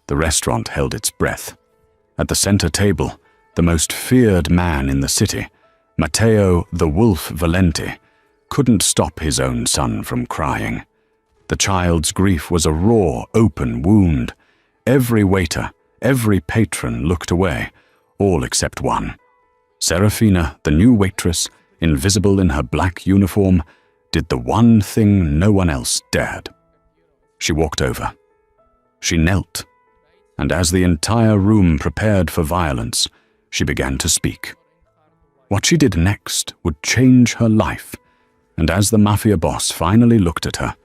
The restaurant held its breath. At the center table, the most feared man in the city, Matteo the Wolf Valenti, couldn't stop his own son from crying. The child's grief was a raw, open wound. Every waiter, every patron looked away, all except one. Serafina, the new waitress, invisible in her black uniform, did the one thing no one else dared. She walked over. She knelt, and as the entire room prepared for violence, she began to speak. What she did next would change her life, and as the Mafia boss finally looked at her,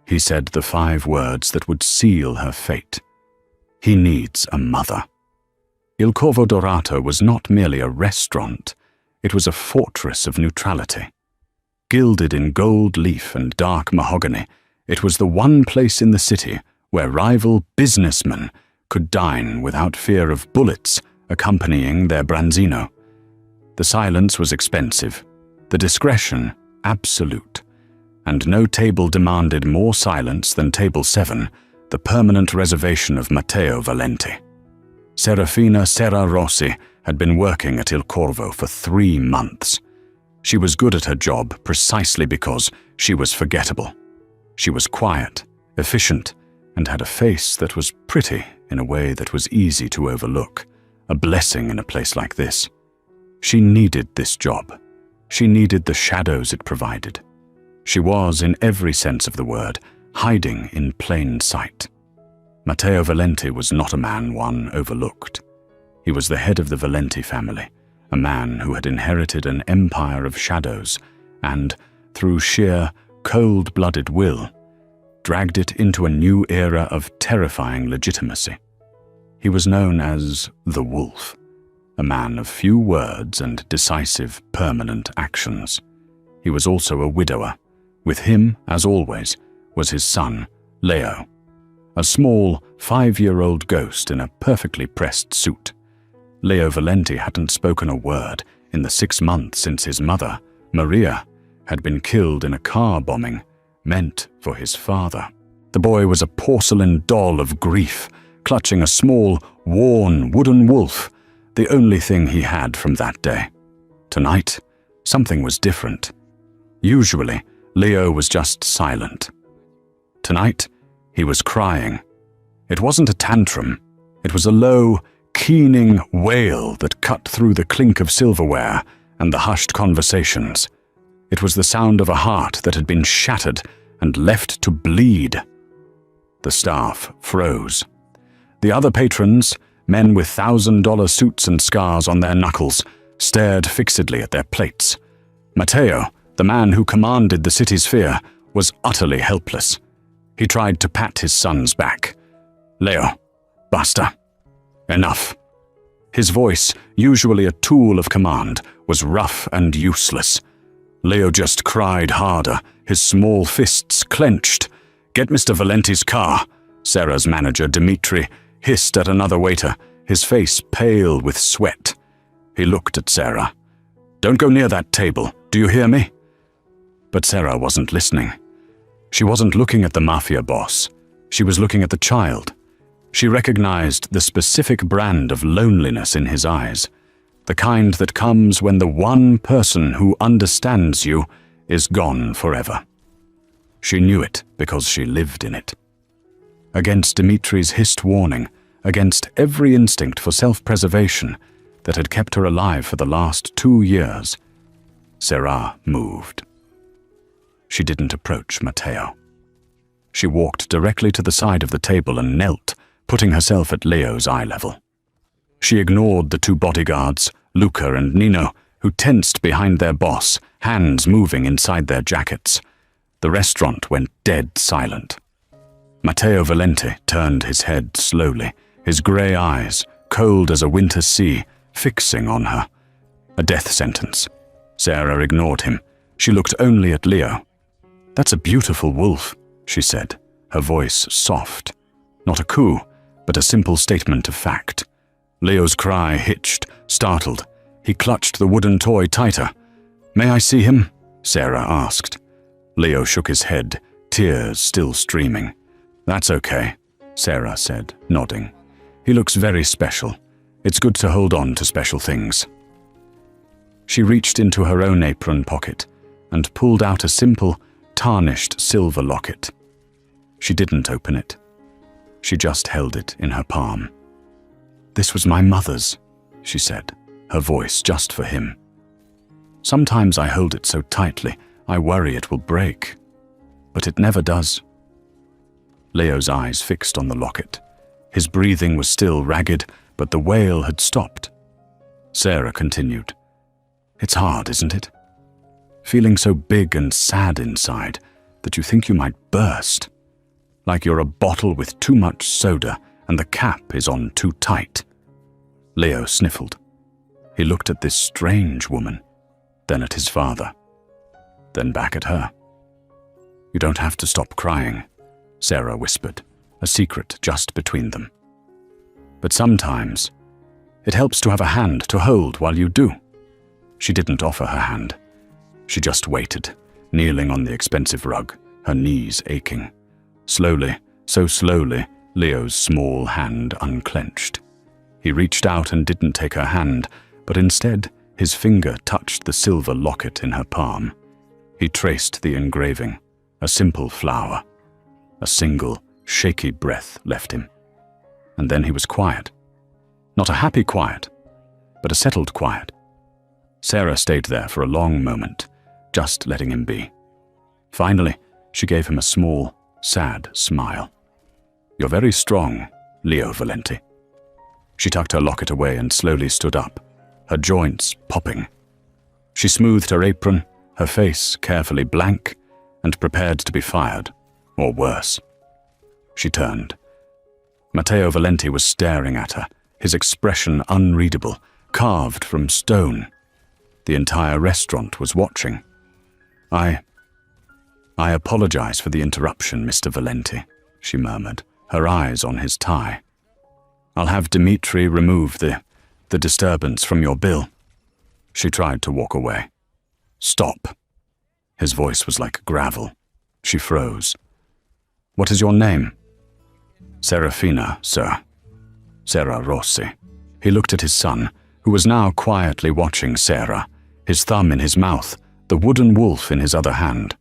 he said the 5 words that would seal her fate. He needs a mother. Il Corvo Dorato was not merely a restaurant, it was a fortress of neutrality. Gilded in gold leaf and dark mahogany, it was the one place in the city where rival businessmen could dine without fear of bullets accompanying their branzino. The silence was expensive, the discretion absolute, and no table demanded more silence than Table 7, the permanent reservation of Matteo Valenti. Serafina Serra Rossi had been working at Il Corvo for 3 months. She was good at her job precisely because she was forgettable. She was quiet, efficient, and had a face that was pretty in a way that was easy to overlook, a blessing in a place like this. She needed this job. She needed the shadows it provided. She was, in every sense of the word, hiding in plain sight. Matteo Valenti was not a man one overlooked. He was the head of the Valenti family, a man who had inherited an empire of shadows and, through sheer, cold-blooded will, dragged it into a new era of terrifying legitimacy. He was known as the Wolf, a man of few words and decisive, permanent actions. He was also a widower. With him, as always, was his son, Leo, a small 5-year-old ghost in a perfectly pressed suit. Leo Valenti hadn't spoken a word in the 6 months since his mother, Maria, had been killed in a car bombing meant for his father. The boy was a porcelain doll of grief, clutching a small, worn wooden wolf, the only thing he had from that day. Tonight, something was different. Usually, Leo was just silent. Tonight, he was crying. It wasn't a tantrum. It was a low, keening wail that cut through the clink of silverware and the hushed conversations. It was the sound of a heart that had been shattered and left to bleed. The staff froze. The other patrons, men with $1,000 suits and scars on their knuckles, stared fixedly at their plates. Matteo, the man who commanded the city's fear, was utterly helpless. He tried to pat his son's back. "Leo, basta. Enough." His voice, usually a tool of command, was rough and useless. Leo just cried harder, his small fists clenched. "Get Mr. Valenti's car," Sarah's manager, Dimitri, hissed at another waiter, his face pale with sweat. He looked at Sarah. "Don't go near that table, do you hear me?" But Sarah wasn't listening. She wasn't looking at the Mafia boss. She was looking at the child. She recognized the specific brand of loneliness in his eyes, the kind that comes when the one person who understands you is gone forever. She knew it because she lived in it. Against Dimitri's hissed warning, against every instinct for self-preservation that had kept her alive for the last 2 years, Sarah moved. She didn't approach Matteo. She walked directly to the side of the table and knelt, putting herself at Leo's eye level. She ignored the 2 bodyguards, Luca and Nino, who tensed behind their boss, hands moving inside their jackets. The restaurant went dead silent. Matteo Valenti turned his head slowly, his grey eyes, cold as a winter sea, fixing on her. A death sentence. Sarah ignored him. She looked only at Leo. "That's a beautiful wolf," she said, her voice soft. Not a coup, but a simple statement of fact. Leo's cry hitched, startled. He clutched the wooden toy tighter. "May I see him?" Sarah asked. Leo shook his head, tears still streaming. "That's okay," Sarah said, nodding. He looks very special. It's good to hold on to special things." She reached into her own apron pocket and pulled out a simple, tarnished silver locket. She didn't open it. She just held it in her palm. "This was my mother's," she said, her voice just for him. "Sometimes I hold it so tightly, I worry it will break. But it never does." Leo's eyes fixed on the locket. His breathing was still ragged, but the wail had stopped. Sarah continued, "It's hard, isn't it? Feeling so big and sad inside that you think you might burst. Like you're a bottle with too much soda and the cap is on too tight." Leo sniffled. He looked at this strange woman, then at his father, then back at her. "You don't have to stop crying," Sarah whispered, a secret just between them. "But sometimes it helps to have a hand to hold while you do." She didn't offer her hand. She just waited, kneeling on the expensive rug, her knees aching. Slowly, so slowly, Leo's small hand unclenched. He reached out and didn't take her hand, but instead his finger touched the silver locket in her palm. He traced the engraving, a simple flower. A single, shaky breath left him. And then he was quiet. Not a happy quiet, but a settled quiet. Sarah stayed there for a long moment, just letting him be. Finally, she gave him a small, sad smile. "You're very strong, Leo Valenti." She tucked her locket away and slowly stood up, her joints popping. She smoothed her apron, her face carefully blank, and prepared to be fired, or worse. She turned. Matteo Valenti was staring at her, his expression unreadable, carved from stone. The entire restaurant was watching. I apologize for the interruption, Mr. Valenti," she murmured, her eyes on his tie. "I'll have Dimitri remove the disturbance from your bill." She tried to walk away. "Stop." His voice was like gravel. She froze. "What is your name?" "Serafina, sir. Sarah Rossi." He looked at his son, who was now quietly watching Sarah, his thumb in his mouth, the wooden wolf in his other hand.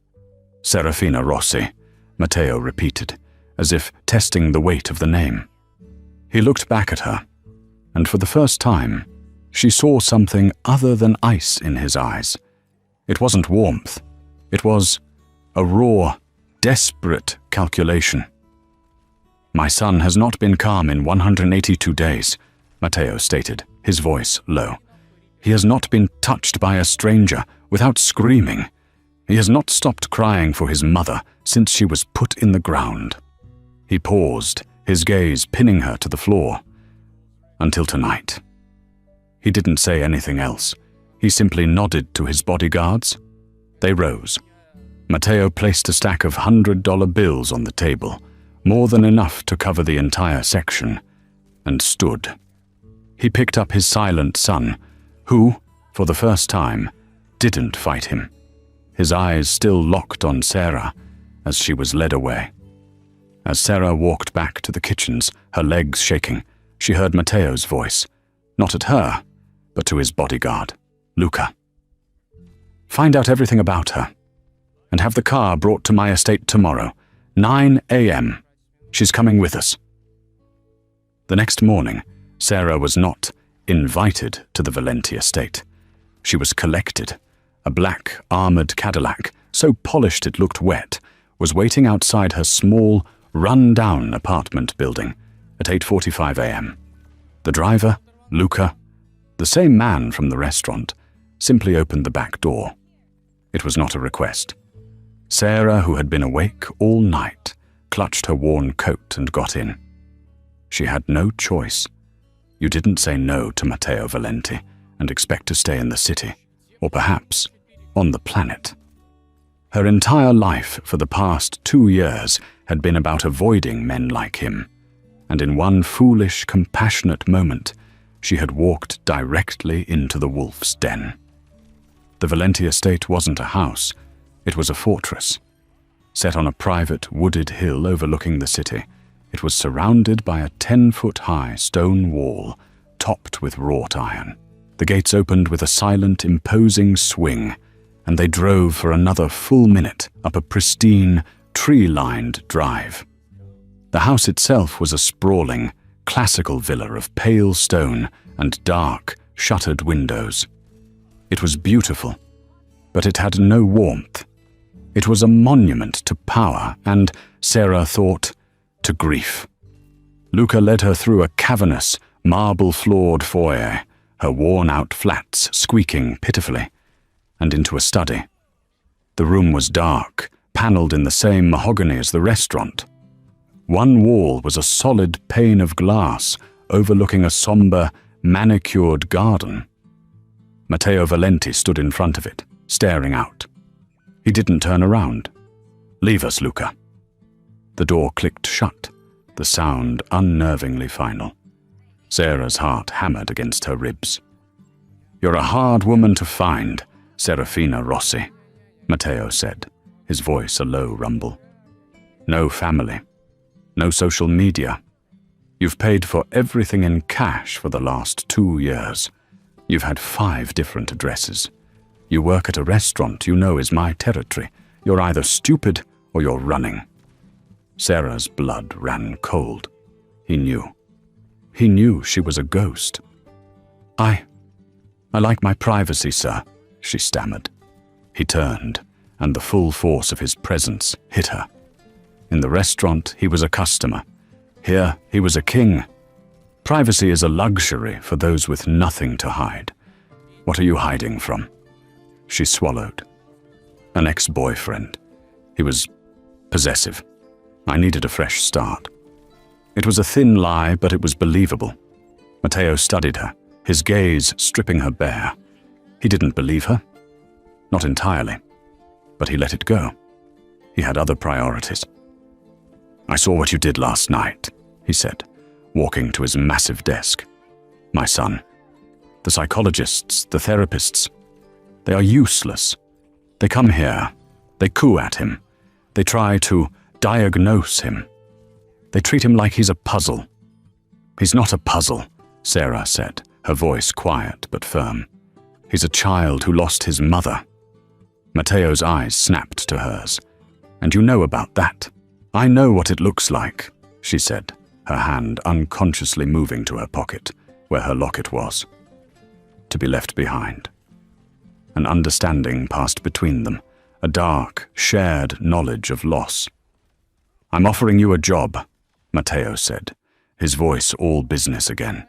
"Serafina Rossi," Matteo repeated, as if testing the weight of the name. He looked back at her, and for the first time, she saw something other than ice in his eyes. It wasn't warmth. It was a raw, desperate calculation. "My son has not been calm in 182 days, Matteo stated, his voice low. "He has not been touched by a stranger without screaming. He has not stopped crying for his mother since she was put in the ground." He paused, his gaze pinning her to the floor. "Until tonight." He didn't say anything else. He simply nodded to his bodyguards. They rose. Matteo placed a stack of $100 bills on the table, more than enough to cover the entire section, and stood. He picked up his silent son, who, for the first time, didn't fight him, his eyes still locked on Sarah as she was led away. As Sarah walked back to the kitchens, her legs shaking, she heard Matteo's voice, not at her, but to his bodyguard, Luca. "Find out everything about her, and have the car brought to my estate tomorrow, 9 a.m. She's coming with us." The next morning, Sarah was not invited to the Valenti estate. She was collected. A black, armored Cadillac, so polished it looked wet, was waiting outside her small, run-down apartment building at 8:45 a.m. The driver, Luca, the same man from the restaurant, simply opened the back door. It was not a request. Sarah, who had been awake all night, clutched her worn coat and got in. She had no choice. You didn't say no to Matteo Valenti and expect to stay in the city, or perhaps on the planet. Her entire life for the past 2 years had been about avoiding men like him, and in one foolish, compassionate moment, she had walked directly into the wolf's den. The Valenti estate wasn't a house, it was a fortress. Set on a private, wooded hill overlooking the city, It was surrounded by a 10-foot-high stone wall topped with wrought iron. The gates opened with a silent, imposing swing, and they drove for another full minute up a pristine, tree-lined drive. The house itself was a sprawling, classical villa of pale stone and dark, shuttered windows. It was beautiful, but it had no warmth. It was a monument to power and, Sarah thought, to grief. Luca led her through a cavernous, marble-floored foyer, her worn-out flats squeaking pitifully, and into a study. The room was dark, panelled in the same mahogany as the restaurant. One wall was a solid pane of glass overlooking a somber, manicured garden. Matteo Valenti stood in front of it, staring out. He didn't turn around. "Leave us, Luca." The door clicked shut, the sound unnervingly final. Sarah's heart hammered against her ribs. "You're a hard woman to find, Serafina Rossi," Matteo said, his voice a low rumble. "No family. No social media. You've paid for everything in cash for the last 2 years. You've had 5 different addresses. You work at a restaurant you know is my territory. You're either stupid or you're running." Sarah's blood ran cold. He knew. He knew she was a ghost. I like my privacy, sir," she stammered. He turned, and the full force of his presence hit her. In the restaurant, he was a customer. Here, he was a king. Privacy is a luxury for those with nothing to hide. What are you hiding from? She swallowed. An ex-boyfriend. He was possessive. I needed a fresh start. It was a thin lie, but it was believable. Matteo studied her, his gaze stripping her bare. He didn't believe her. Not entirely. But he let it go. He had other priorities. "I saw what you did last night," he said, walking to his massive desk. "My son. The psychologists, the therapists, they are useless. They come here. They coo at him. They try to diagnose him. They treat him like he's a puzzle." "He's not a puzzle," Sarah said, her voice quiet but firm. "He's a child who lost his mother." Matteo's eyes snapped to hers. "And you know about that." "I know what it looks like," she said, her hand unconsciously moving to her pocket, where her locket was. To be left behind. An understanding passed between them, a dark, shared knowledge of loss. "I'm offering you a job," Matteo said, his voice all business again.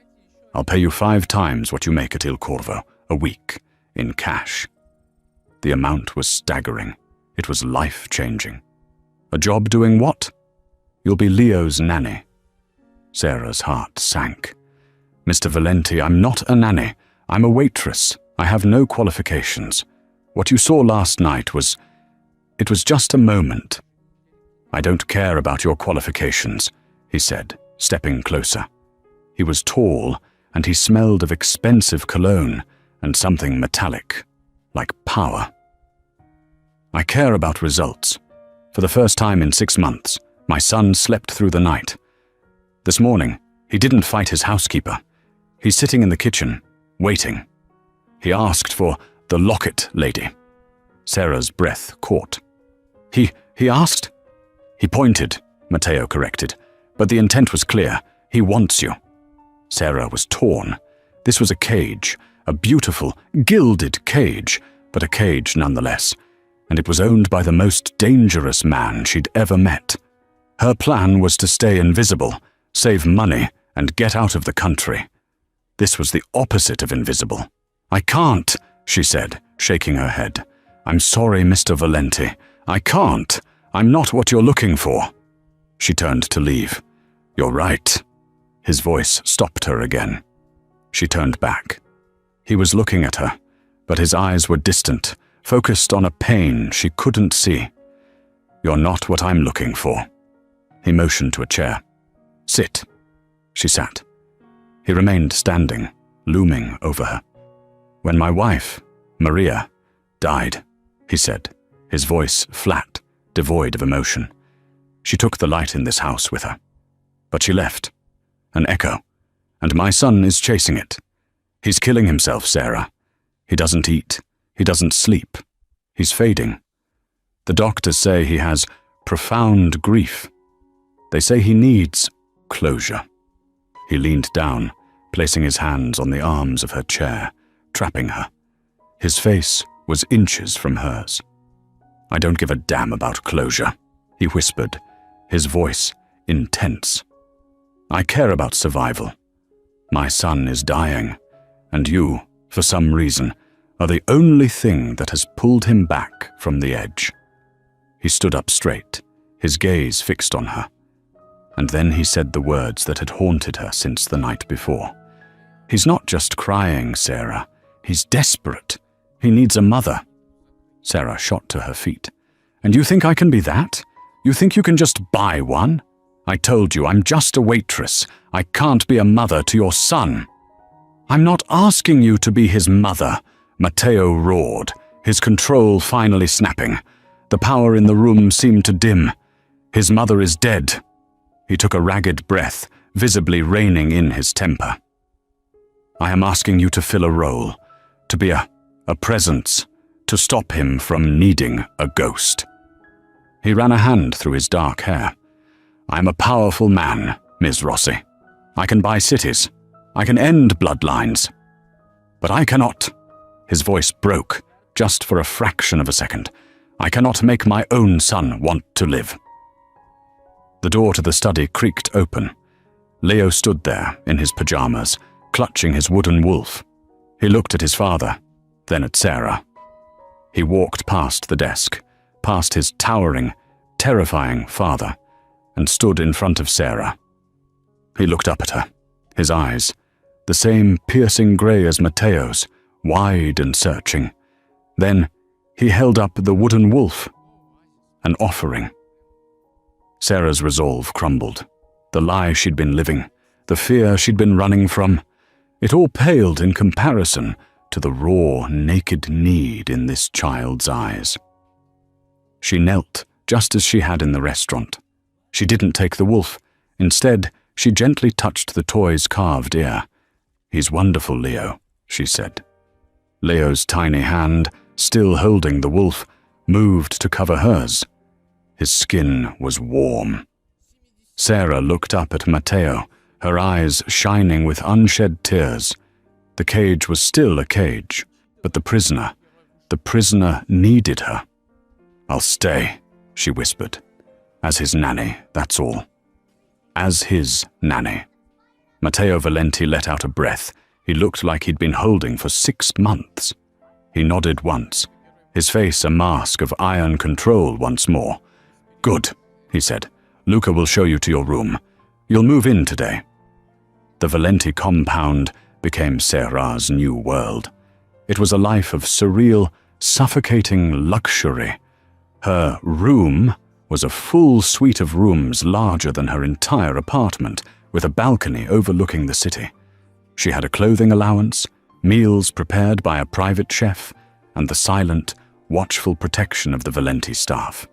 "I'll pay you 5 times what you make at Il Corvo, a week, in cash." The amount was staggering. It was life-changing. "A job doing what?" "You'll be Leo's nanny." Sarah's heart sank. "Mr. Valenti, I'm not a nanny. I'm a waitress. I have no qualifications. What you saw last night was... it was just a moment." "I don't care about your qualifications," he said, stepping closer. He was tall, and he smelled of expensive cologne and something metallic, like power. "I care about results. For the first time in 6 months, my son slept through the night. This morning, he didn't fight his housekeeper. He's sitting in the kitchen, waiting. He asked for the locket lady." Sarah's breath caught. He asked?" "He pointed," Matteo corrected, "but the intent was clear. He wants you." Sarah was torn. This was a cage, a beautiful, gilded cage, but a cage nonetheless, and it was owned by the most dangerous man she'd ever met. Her plan was to stay invisible, save money, and get out of the country. This was the opposite of invisible. "I can't," she said, shaking her head. "I'm sorry, Mr. Valenti. I can't. I'm not what you're looking for." She turned to leave. "You're right." His voice stopped her again. She turned back. He was looking at her, but his eyes were distant, focused on a pain she couldn't see. "You're not what I'm looking for." He motioned to a chair. "Sit." She sat. He remained standing, looming over her. "When my wife, Maria, died," he said, his voice flat, devoid of emotion, "she took the light in this house with her. But she left. An echo. And my son is chasing it. He's killing himself, Sarah. He doesn't eat. He doesn't sleep. He's fading. The doctors say he has profound grief. They say he needs closure. He leaned down, placing his hands on the arms of her chair, trapping her. His face was inches from hers. I don't give a damn about closure, he whispered, his voice intense. I care about survival. My son is dying, and you, for some reason, are the only thing that has pulled him back from the edge. He stood up straight, his gaze fixed on her. And then he said the words that had haunted her since the night before. He's not just crying, Sarah. He's desperate. He needs a mother. Sarah shot to her feet. And you think I can be that? You think you can just buy one? I told you, I'm just a waitress. I can't be a mother to your son. I'm not asking you to be his mother, Matteo roared, his control finally snapping. The power in the room seemed to dim. His mother is dead. He took a ragged breath, visibly reining in his temper. I am asking you to fill a role, to be a presence, to stop him from needing a ghost. He ran a hand through his dark hair. I am a powerful man, Ms. Rossi. I can buy cities. I can end bloodlines. But I cannot. His voice broke, just for a fraction of a second. I cannot make my own son want to live. The door to the study creaked open. Leo stood there in his pajamas, clutching his wooden wolf. He looked at his father, then at Sarah. He walked past the desk, past his towering, terrifying father, and stood in front of Sarah. He looked up at her, his eyes, the same piercing grey as Matteo's, wide and searching. Then he held up the wooden wolf, an offering. Sarah's resolve crumbled. The lie she'd been living, the fear she'd been running from, it all paled in comparison to the raw, naked need in this child's eyes. She knelt just as she had in the restaurant. She didn't take the wolf. Instead, she gently touched the toy's carved ear. He's wonderful, Leo, she said. Leo's tiny hand, still holding the wolf, moved to cover hers. His skin was warm. Sarah looked up at Matteo, her eyes shining with unshed tears. The cage was still a cage, but the prisoner needed her. I'll stay, she whispered. As his nanny, that's all. As his nanny. Matteo Valenti let out a breath. He looked like he'd been holding for 6 months. He nodded once, his face a mask of iron control once more. Good, he said. Luca will show you to your room. You'll move in today. The Valenti compound became Sarah's new world. It was a life of surreal, suffocating luxury. Her room was a full suite of rooms larger than her entire apartment, with a balcony overlooking the city. She had a clothing allowance, meals prepared by a private chef, and the silent, watchful protection of the Valenti staff.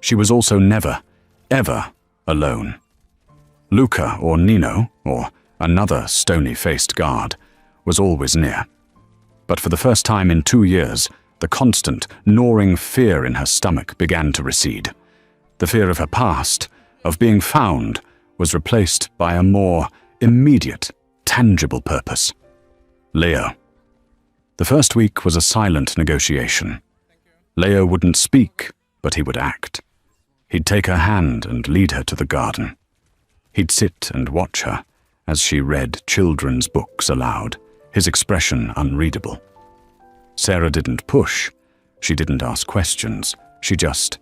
She was also never, ever alone. Luca or Nino, or another stony-faced guard, was always near. But for the first time in 2 years, the constant, gnawing fear in her stomach began to recede. The fear of her past, of being found, was replaced by a more immediate, tangible purpose. Leo. The first week was a silent negotiation. Leo wouldn't speak, but he would act. He'd take her hand and lead her to the garden. He'd sit and watch her as she read children's books aloud, his expression unreadable. Sarah didn't push. She didn't ask questions. She just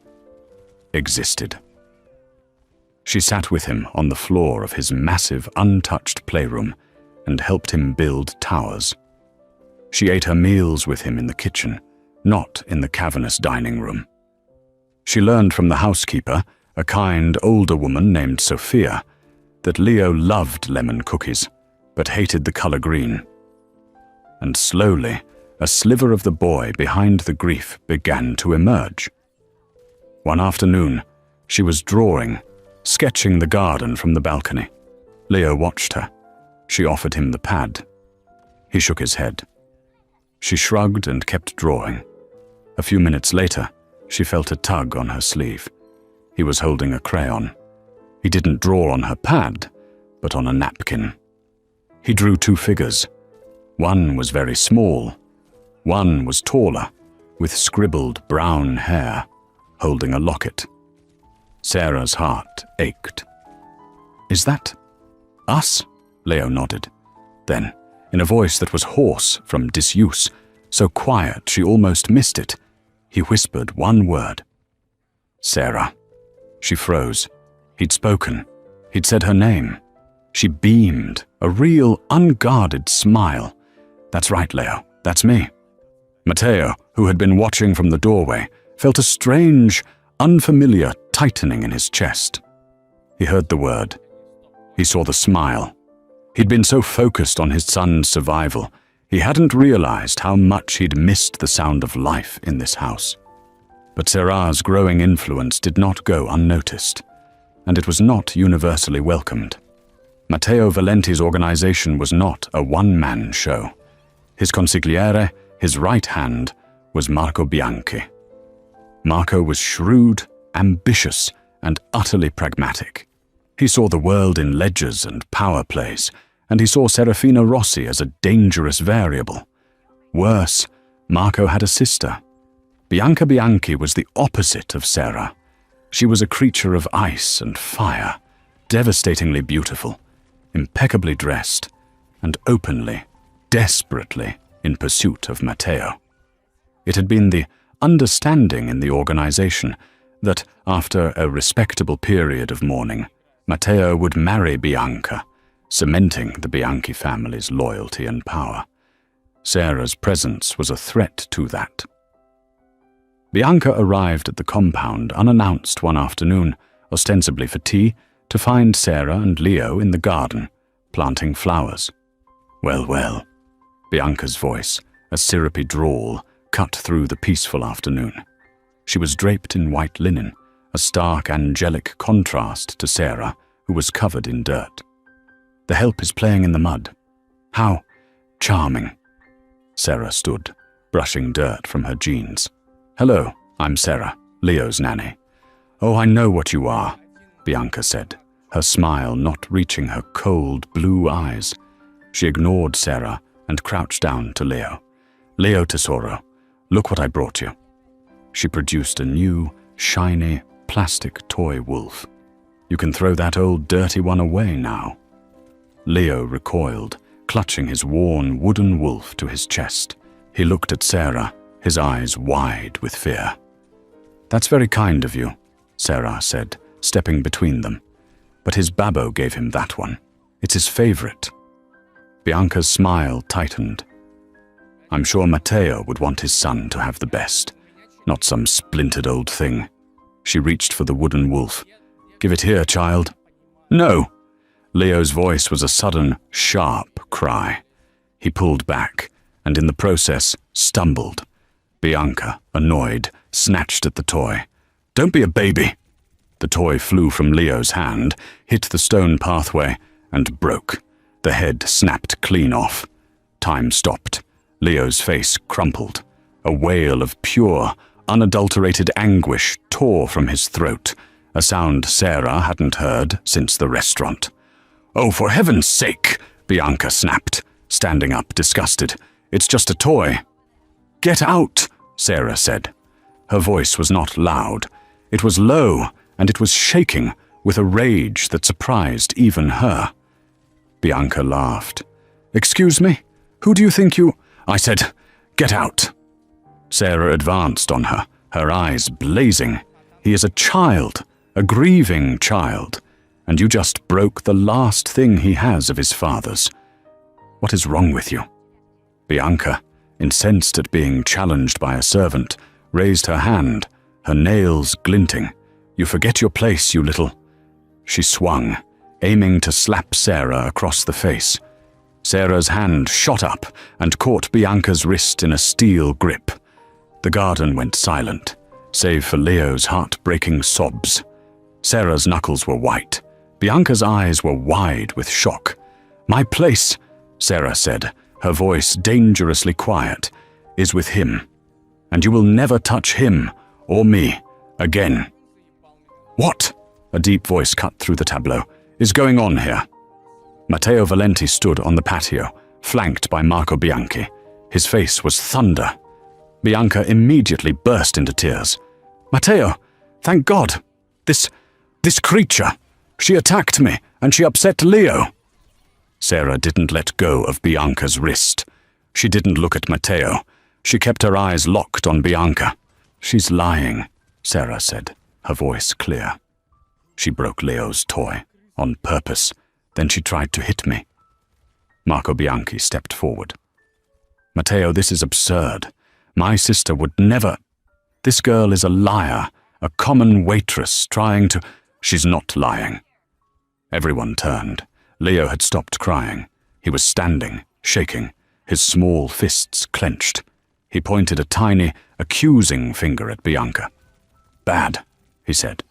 existed. She sat with him on the floor of his massive, untouched playroom and helped him build towers. She ate her meals with him in the kitchen, not in the cavernous dining room. She learned from the housekeeper, a kind older woman named Sophia, that Leo loved lemon cookies, but hated the color green. And slowly, a sliver of the boy behind the grief began to emerge. One afternoon, she was drawing, sketching the garden from the balcony. Leo watched her. She offered him the pad. He shook his head. She shrugged and kept drawing. A few minutes later, she felt a tug on her sleeve. He was holding a crayon. He didn't draw on her pad, but on a napkin. He drew two figures. One was very small. One was taller, with scribbled brown hair, holding a locket. Sarah's heart ached. "Is that us?" Leo nodded. Then, in a voice that was hoarse from disuse, so quiet she almost missed it, he whispered one word. "Sarah." She froze. He'd spoken. He'd said her name. She beamed, a real, unguarded smile. "That's right, Leo. That's me." Matteo, who had been watching from the doorway, felt a strange, unfamiliar tightening in his chest. He heard the word. He saw the smile. He'd been so focused on his son's survival, he hadn't realized how much he'd missed the sound of life in this house. But Sarah's growing influence did not go unnoticed, and it was not universally welcomed. Matteo Valenti's organization was not a one-man show. His consigliere, his right hand, was Marco Bianchi. Marco was shrewd, ambitious, and utterly pragmatic. He saw the world in ledgers and power plays, and he saw Serafina Rossi as a dangerous variable. Worse, Marco had a sister. Bianca Bianchi was the opposite of Sarah. She was a creature of ice and fire, devastatingly beautiful, impeccably dressed, and openly, desperately in pursuit of Matteo. It had been the understanding in the organization that, after a respectable period of mourning, Matteo would marry Bianca, cementing the Bianchi family's loyalty and power. Sarah's presence was a threat to that. Bianca arrived at the compound unannounced one afternoon, ostensibly for tea, to find Sarah and Leo in the garden, planting flowers. "Well, well," Bianca's voice, a syrupy drawl, cut through the peaceful afternoon. She was draped in white linen, a stark angelic contrast to Sarah, who was covered in dirt. "The help is playing in the mud. How charming." Sarah stood, brushing dirt from her jeans. "Hello, I'm Sarah, Leo's nanny." "Oh, I know what you are," Bianca said, her smile not reaching her cold blue eyes. She ignored Sarah and crouched down to Leo. "Leo Tesoro, look what I brought you." She produced a new, shiny, plastic toy wolf. "You can throw that old dirty one away now." Leo recoiled, clutching his worn wooden wolf to his chest. He looked at Sarah, his eyes wide with fear. "That's very kind of you," Sarah said, stepping between them. "But his babbo gave him that one. It's his favorite." Bianca's smile tightened. "I'm sure Matteo would want his son to have the best, not some splintered old thing." She reached for the wooden wolf. "Give it here, child." "No!" Leo's voice was a sudden, sharp cry. He pulled back, and in the process, stumbled. Bianca, annoyed, snatched at the toy. "Don't be a baby!" The toy flew from Leo's hand, hit the stone pathway, and broke. The head snapped clean off. Time stopped. Leo's face crumpled. A wail of pure, unadulterated anguish tore from his throat, a sound Sarah hadn't heard since the restaurant. "Oh, for heaven's sake!" Bianca snapped, standing up, disgusted. "It's just a toy." "Get out!" Sarah said. Her voice was not loud. It was low, and it was shaking with a rage that surprised even her. Bianca laughed. "Excuse me? Who do you think you—" "I said, get out." Sarah advanced on her, her eyes blazing. "He is a child, a grieving child, and you just broke the last thing he has of his father's. What is wrong with you?" Bianca, incensed at being challenged by a servant, raised her hand, her nails glinting. "You forget your place, you little—" She swung, aiming to slap Sarah across the face. Sarah's hand shot up and caught Bianca's wrist in a steel grip. The garden went silent, save for Leo's heart-breaking sobs. Sarah's knuckles were white. Bianca's eyes were wide with shock. "My place," Sarah said, her voice dangerously quiet, "is with him. And you will never touch him or me again." "What?" a deep voice cut through the tableau. "Is going on here?" Matteo Valenti stood on the patio, flanked by Marco Bianchi. His face was thunder. Bianca immediately burst into tears. "Matteo, thank God! This creature! She attacked me, and she upset Leo!" Sarah didn't let go of Bianca's wrist. She didn't look at Matteo. She kept her eyes locked on Bianca. "She's lying," Sarah said, her voice clear. "She broke Leo's toy, on purpose. Then she tried to hit me." Marco Bianchi stepped forward. "Matteo, this is absurd. My sister would never. This girl is a liar, a common waitress trying to—" "She's not lying." Everyone turned. Leo had stopped crying. He was standing, shaking, his small fists clenched. He pointed a tiny, accusing finger at Bianca. "Bad," he said.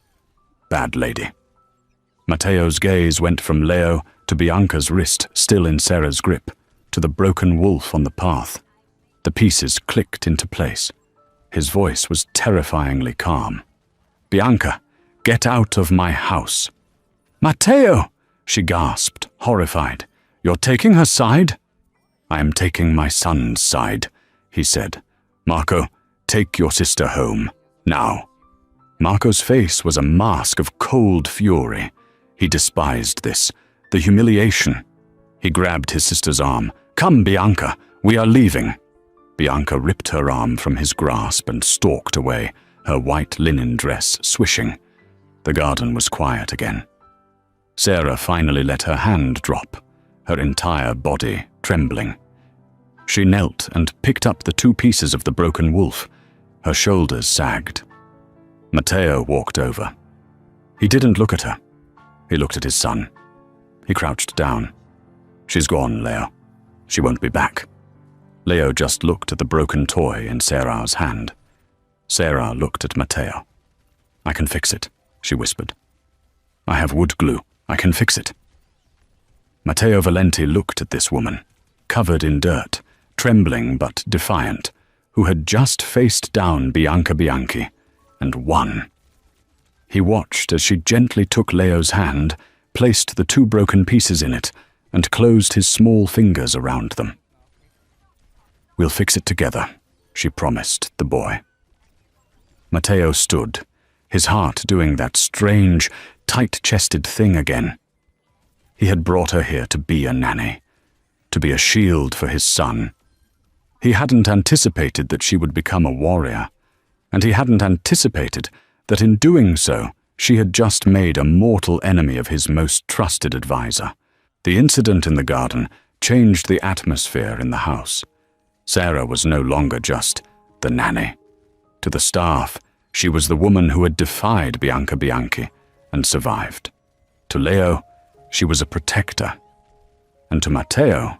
"Bad lady." Matteo's gaze went from Leo to Bianca's wrist still in Sarah's grip, to the broken wolf on the path. The pieces clicked into place. His voice was terrifyingly calm. "Bianca, get out of my house." "Matteo!" she gasped, horrified. "You're taking her side?" "I am taking my son's side," he said. "Marco, take your sister home, now." Marco's face was a mask of cold fury. He despised this, the humiliation. He grabbed his sister's arm. "Come, Bianca, we are leaving." Bianca ripped her arm from his grasp and stalked away, her white linen dress swishing. The garden was quiet again. Sarah finally let her hand drop, her entire body trembling. She knelt and picked up the two pieces of the broken wolf. Her shoulders sagged. Matteo walked over. He didn't look at her. He looked at his son. He crouched down. "She's gone, Leo. She won't be back." Leo just looked at the broken toy in Sarah's hand. Sarah looked at Matteo. "I can fix it," she whispered. "I have wood glue. I can fix it." Matteo Valenti looked at this woman, covered in dirt, trembling but defiant, who had just faced down Bianca Bianchi and won. He watched as she gently took Leo's hand, placed the two broken pieces in it, and closed his small fingers around them. "We'll fix it together," she promised the boy. Matteo stood, his heart doing that strange, tight-chested thing again. He had brought her here to be a nanny, to be a shield for his son. He hadn't anticipated that she would become a warrior, and he hadn't anticipated that in doing so, she had just made a mortal enemy of his most trusted advisor. The incident in the garden changed the atmosphere in the house. Sarah was no longer just the nanny. To the staff, she was the woman who had defied Bianca Bianchi and survived. To Leo, she was a protector. And to Matteo,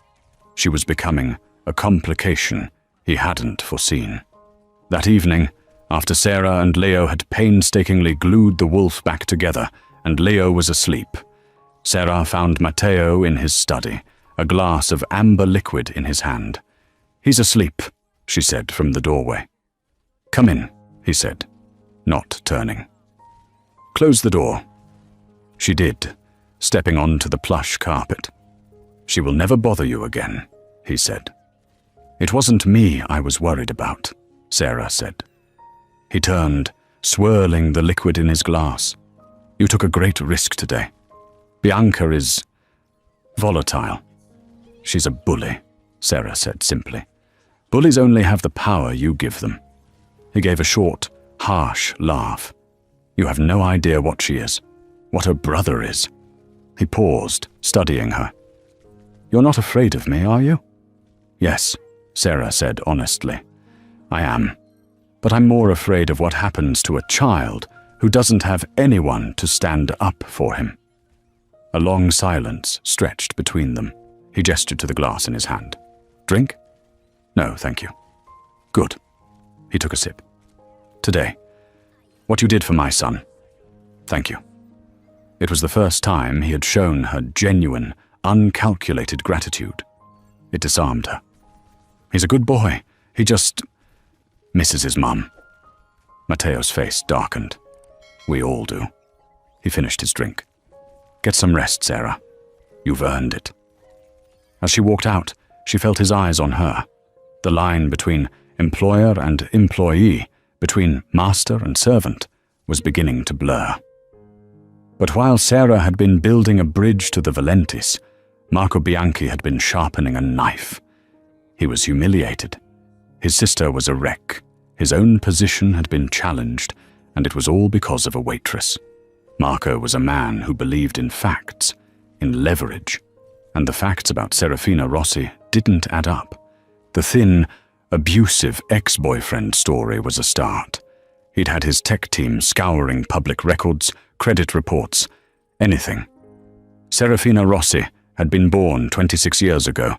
she was becoming a complication he hadn't foreseen. That evening, after Sarah and Leo had painstakingly glued the wolf back together and Leo was asleep, Sarah found Matteo in his study, a glass of amber liquid in his hand. "He's asleep," she said from the doorway. "Come in," he said, not turning. "Close the door." She did, stepping onto the plush carpet. "She will never bother you again," he said. "It wasn't me I was worried about," Sarah said. He turned, swirling the liquid in his glass. "You took a great risk today. Bianca is volatile." "She's a bully," Sarah said simply. "Bullies only have the power you give them." He gave a short, harsh laugh. "You have no idea what she is, what her brother is." He paused, studying her. "You're not afraid of me, are you?" "Yes," Sarah said honestly. "I am. But I'm more afraid of what happens to a child who doesn't have anyone to stand up for him." A long silence stretched between them. He gestured to the glass in his hand. "Drink?" "No, thank you." "Good." He took a sip. "Today, what you did for my son. Thank you." It was the first time he had shown her genuine, uncalculated gratitude. It disarmed her. He's a good boy. He just misses his mum. Matteo's face darkened. We all do. He finished his drink. Get some rest, Sarah. You've earned it. As she walked out, she felt his eyes on her. The line between employer and employee, between master and servant, was beginning to blur. But while Sarah had been building a bridge to the Valentis, Marco Bianchi had been sharpening a knife. He was humiliated. His sister was a wreck. His own position had been challenged, and it was all because of a waitress. Marco was a man who believed in facts, in leverage, and the facts about Serafina Rossi didn't add up. The thin, abusive ex-boyfriend story was a start. He'd had his tech team scouring public records, credit reports, anything. Serafina Rossi had been born 26 years ago,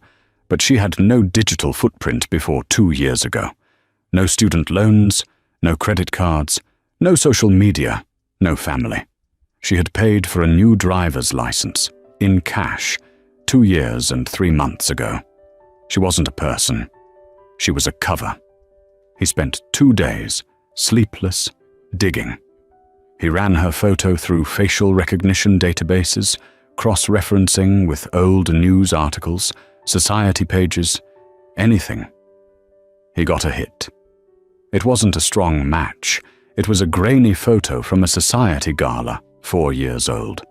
but she had no digital footprint before 2 years ago. No student loans, no credit cards, no social media, no family. She had paid for a new driver's license, in cash, 2 years and 3 months ago. She wasn't a person. She was a cover. He spent 2 days, sleepless, digging. He ran her photo through facial recognition databases, cross-referencing with old news articles, society pages, anything. He got a hit. It wasn't a strong match. It was a grainy photo from a society gala, 4 years old,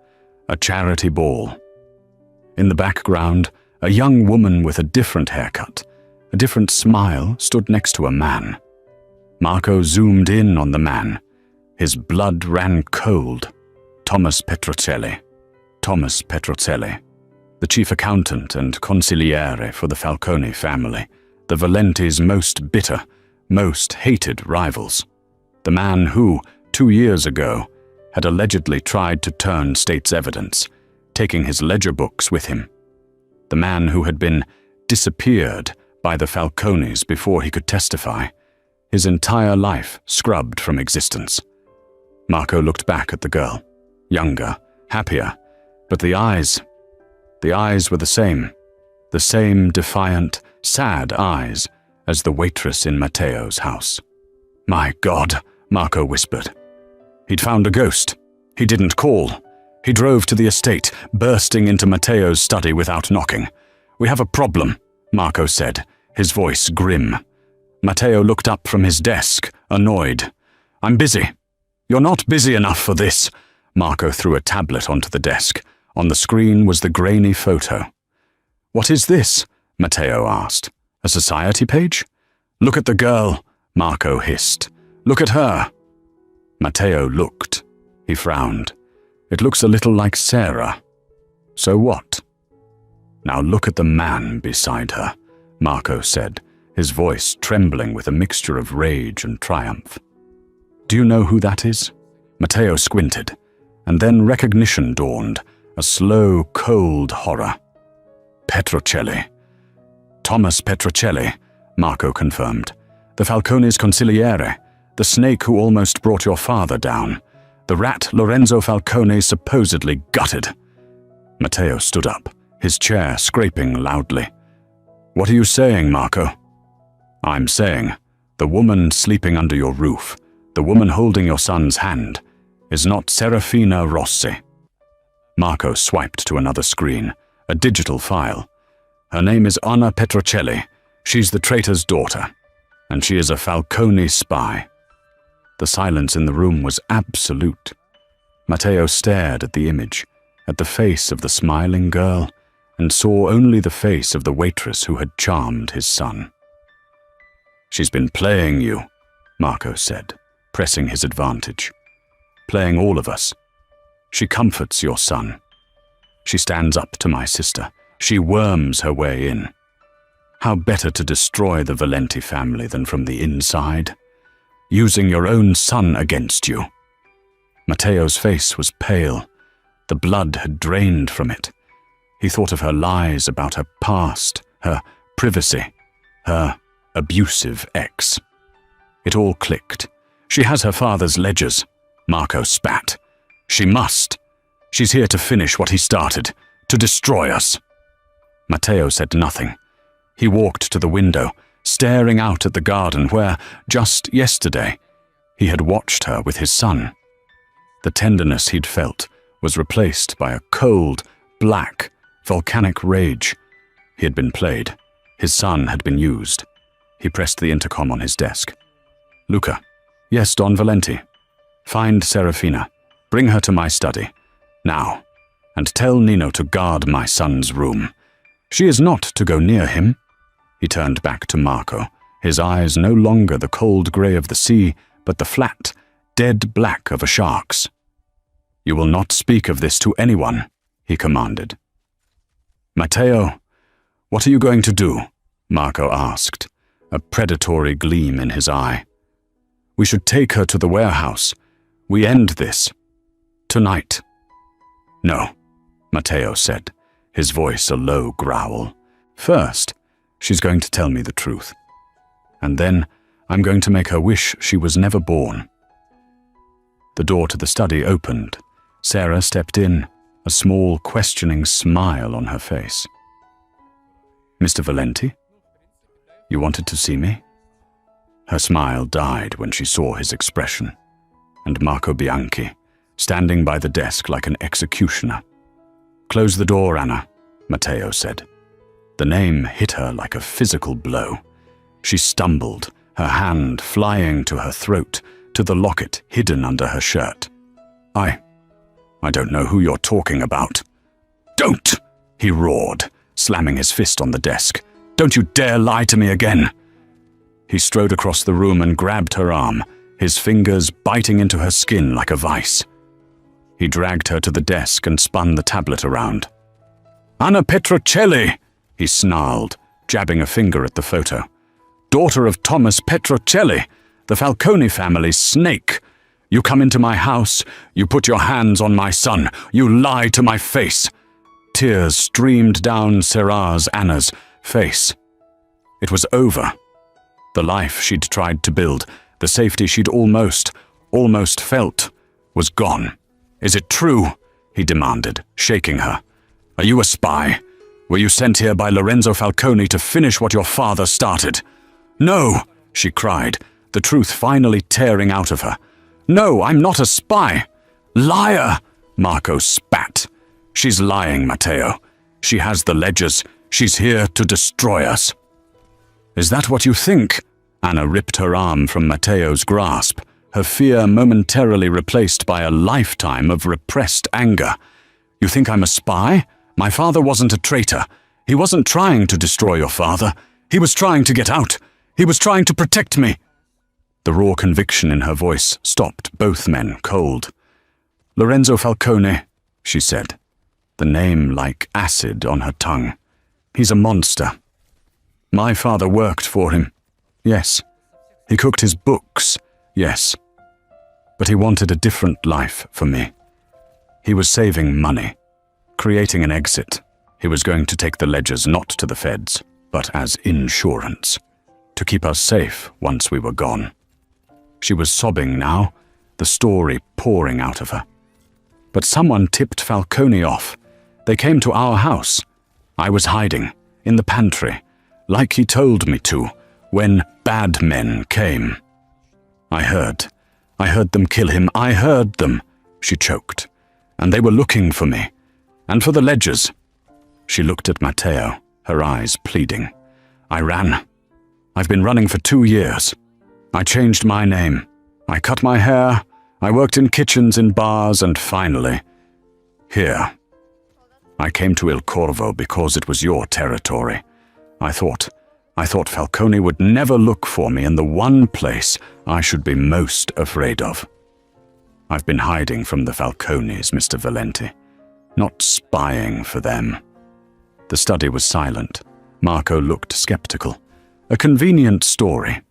a charity ball. In the background, a young woman with a different haircut, a different smile stood next to a man. Marco zoomed in on the man. His blood ran cold. Thomas Petrocelli. Thomas Petrocelli, the chief accountant and consigliere for the Falcone family, the Valenti's most bitter, most hated rivals. The man who, 2 years ago, had allegedly tried to turn state's evidence, taking his ledger books with him. The man who had been disappeared by the Falcones before he could testify, his entire life scrubbed from existence. Marco looked back at the girl, younger, happier, but the eyes were the same defiant, sad eyes as the waitress in Matteo's house. My God, Marco whispered. He'd found a ghost. He didn't call. He drove to the estate, bursting into Matteo's study without knocking. We have a problem, Marco said, his voice grim. Matteo looked up from his desk, annoyed. I'm busy. You're not busy enough for this. Marco threw a tablet onto the desk. On the screen was the grainy photo. What is this? Matteo asked. A society page? Look at the girl, Marco hissed. Look at her. Matteo looked. He frowned. It looks a little like Sarah. So what? Now look at the man beside her, Marco said, his voice trembling with a mixture of rage and triumph. Do you know who that is? Matteo squinted, and then recognition dawned, a slow, cold horror. Petrocelli. Thomas Petrocelli, Marco confirmed. The Falcone's consigliere, the snake who almost brought your father down. The rat Lorenzo Falcone supposedly gutted. Matteo stood up, his chair scraping loudly. What are you saying, Marco? I'm saying, the woman sleeping under your roof, the woman holding your son's hand, is not Serafina Rossi. Marco swiped to another screen, a digital file. Her name is Anna Petrocelli. She's the traitor's daughter, and she is a Falcone spy. The silence in the room was absolute. Matteo stared at the image, at the face of the smiling girl, and saw only the face of the waitress who had charmed his son. She's been playing you, Marco said, pressing his advantage. Playing all of us. She comforts your son. She stands up to my sister. She worms her way in. How better to destroy the Valenti family than from the inside? Using your own son against you. Matteo's face was pale. The blood had drained from it. He thought of her lies about her past, her privacy, her abusive ex. It all clicked. She has her father's ledgers. Marco spat. She must. She's here to finish what he started, to destroy us." Matteo said nothing. He walked to the window, staring out at the garden where, just yesterday, he had watched her with his son. The tenderness he'd felt was replaced by a cold, black, volcanic rage. He had been played. His son had been used. He pressed the intercom on his desk. "Luca." "Yes, Don Valenti." "Find Serafina. Bring her to my study. Now. And tell Nino to guard my son's room. She is not to go near him." He turned back to Marco, his eyes no longer the cold grey of the sea, but the flat, dead black of a shark's. "You will not speak of this to anyone," he commanded. "Matteo, what are you going to do?" Marco asked, a predatory gleam in his eye. "We should take her to the warehouse. We end this. Tonight." "No," Matteo said, his voice a low growl. "First, she's going to tell me the truth. And then I'm going to make her wish she was never born." The door to the study opened. Sarah stepped in, a small, questioning smile on her face. "Mr. Valenti? You wanted to see me?" Her smile died when she saw his expression, and Marco Bianchi, standing by the desk like an executioner. "Close the door, Anna," Matteo said. The name hit her like a physical blow. She stumbled, her hand flying to her throat, to the locket hidden under her shirt. I don't know who you're talking about." "Don't!" he roared, slamming his fist on the desk. "Don't you dare lie to me again!" He strode across the room and grabbed her arm, his fingers biting into her skin like a vice. He dragged her to the desk and spun the tablet around. "Anna Petrocelli!" he snarled, jabbing a finger at the photo. "Daughter of Thomas Petrocelli, the Falcone family's snake. You come into my house, you put your hands on my son, you lie to my face." Tears streamed down Serra's Anna's face. It was over. The life she'd tried to build, the safety she'd almost felt, was gone. "Is it true?" he demanded, shaking her. "Are you a spy? Were you sent here by Lorenzo Falcone to finish what your father started?" "No," she cried, the truth finally tearing out of her. "No, I'm not a spy." "Liar!" Marco spat. "She's lying, Matteo. She has the ledgers. She's here to destroy us." "Is that what you think?" Anna ripped her arm from Matteo's grasp, her fear momentarily replaced by a lifetime of repressed anger. "You think I'm a spy? My father wasn't a traitor. He wasn't trying to destroy your father. He was trying to get out. He was trying to protect me." The raw conviction in her voice stopped both men cold. "Lorenzo Falcone," she said, the name like acid on her tongue. "He's a monster. My father worked for him. Yes. He cooked his books. Yes. But he wanted a different life for me. He was saving money, creating an exit. He was going to take the ledgers not to the feds, but as insurance, to keep us safe once we were gone." She was sobbing now, the story pouring out of her. "But someone tipped Falcone off. They came to our house. I was hiding, in the pantry, like he told me to, when bad men came. I heard them kill him. I heard them," she choked. "And they were looking for me. And for the ledgers." She looked at Matteo, her eyes pleading. "I ran. I've been running for 2 years. I changed my name. I cut my hair. I worked in kitchens, in bars, and finally, here. I came to Il Corvo because it was your territory. I thought Falcone would never look for me in the one place I should be most afraid of. I've been hiding from the Falcones, Mr. Valenti, not spying for them." The study was silent. Marco looked skeptical. "A convenient story."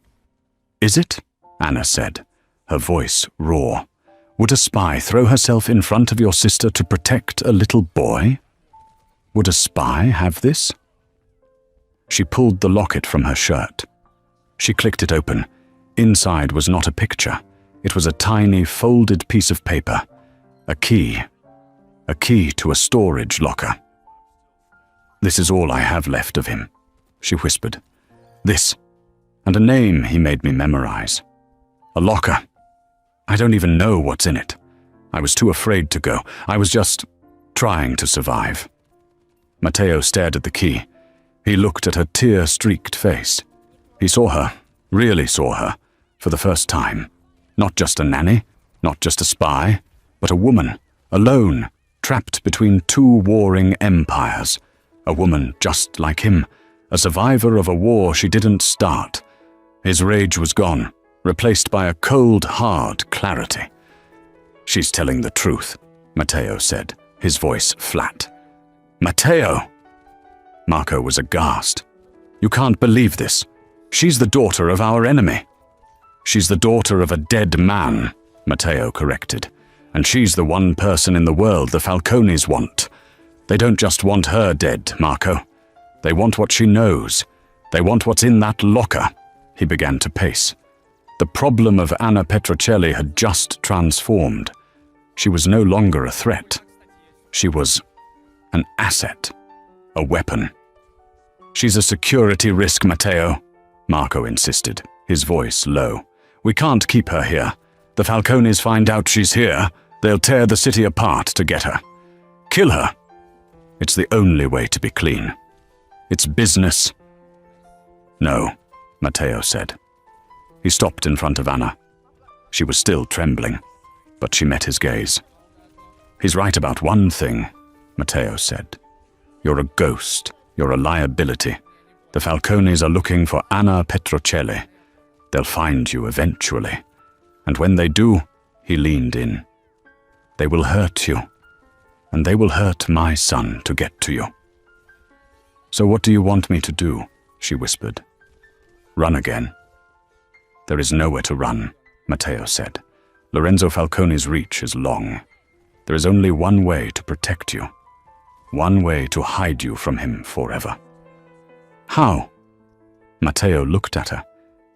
"Is it?" Anna said, her voice raw. "Would a spy throw herself in front of your sister to protect a little boy? Would a spy have this?" She pulled the locket from her shirt. She clicked it open. Inside was not a picture. It was a tiny, folded piece of paper. A key. a key to a storage locker. "This is all I have left of him," she whispered. "This, and a name he made me memorize. A locker. I don't even know what's in it. I was too afraid to go. I was just trying to survive." Matteo stared at the key. He looked at her tear-streaked face. He saw her, really saw her, for the first time. Not just a nanny, not just a spy, but a woman, alone, trapped between two warring empires. A woman just like him, a survivor of a war she didn't start. His rage was gone, replaced by a cold, hard clarity. "She's telling the truth," Matteo said, his voice flat. "Matteo!" Marco was aghast. "You can't believe this. She's the daughter of our enemy." "She's the daughter of a dead man," Matteo corrected. "And she's the one person in the world the Falcones want. They don't just want her dead, Marco. They want what she knows. They want what's in that locker." He began to pace. The problem of Anna Petrocelli had just transformed. She was no longer a threat. She was an asset, a weapon. "She's a security risk, Matteo," Marco insisted, his voice low. "We can't keep her here. The Falcones find out she's here, they'll tear the city apart to get her. Kill her. It's the only way to be clean. It's business." "No," Matteo said. He stopped in front of Anna. She was still trembling, but she met his gaze. "He's right about one thing," Matteo said. "You're a ghost. You're a liability. The Falcones are looking for Anna Petrocelli. They'll find you eventually. And when they do," he leaned in, "they will hurt you. And they will hurt my son to get to you." "So what do you want me to do?" she whispered. "Run again." "There is nowhere to run," Matteo said. "Lorenzo Falcone's reach is long. There is only one way to protect you. One way to hide you from him forever." "How?" Matteo looked at her,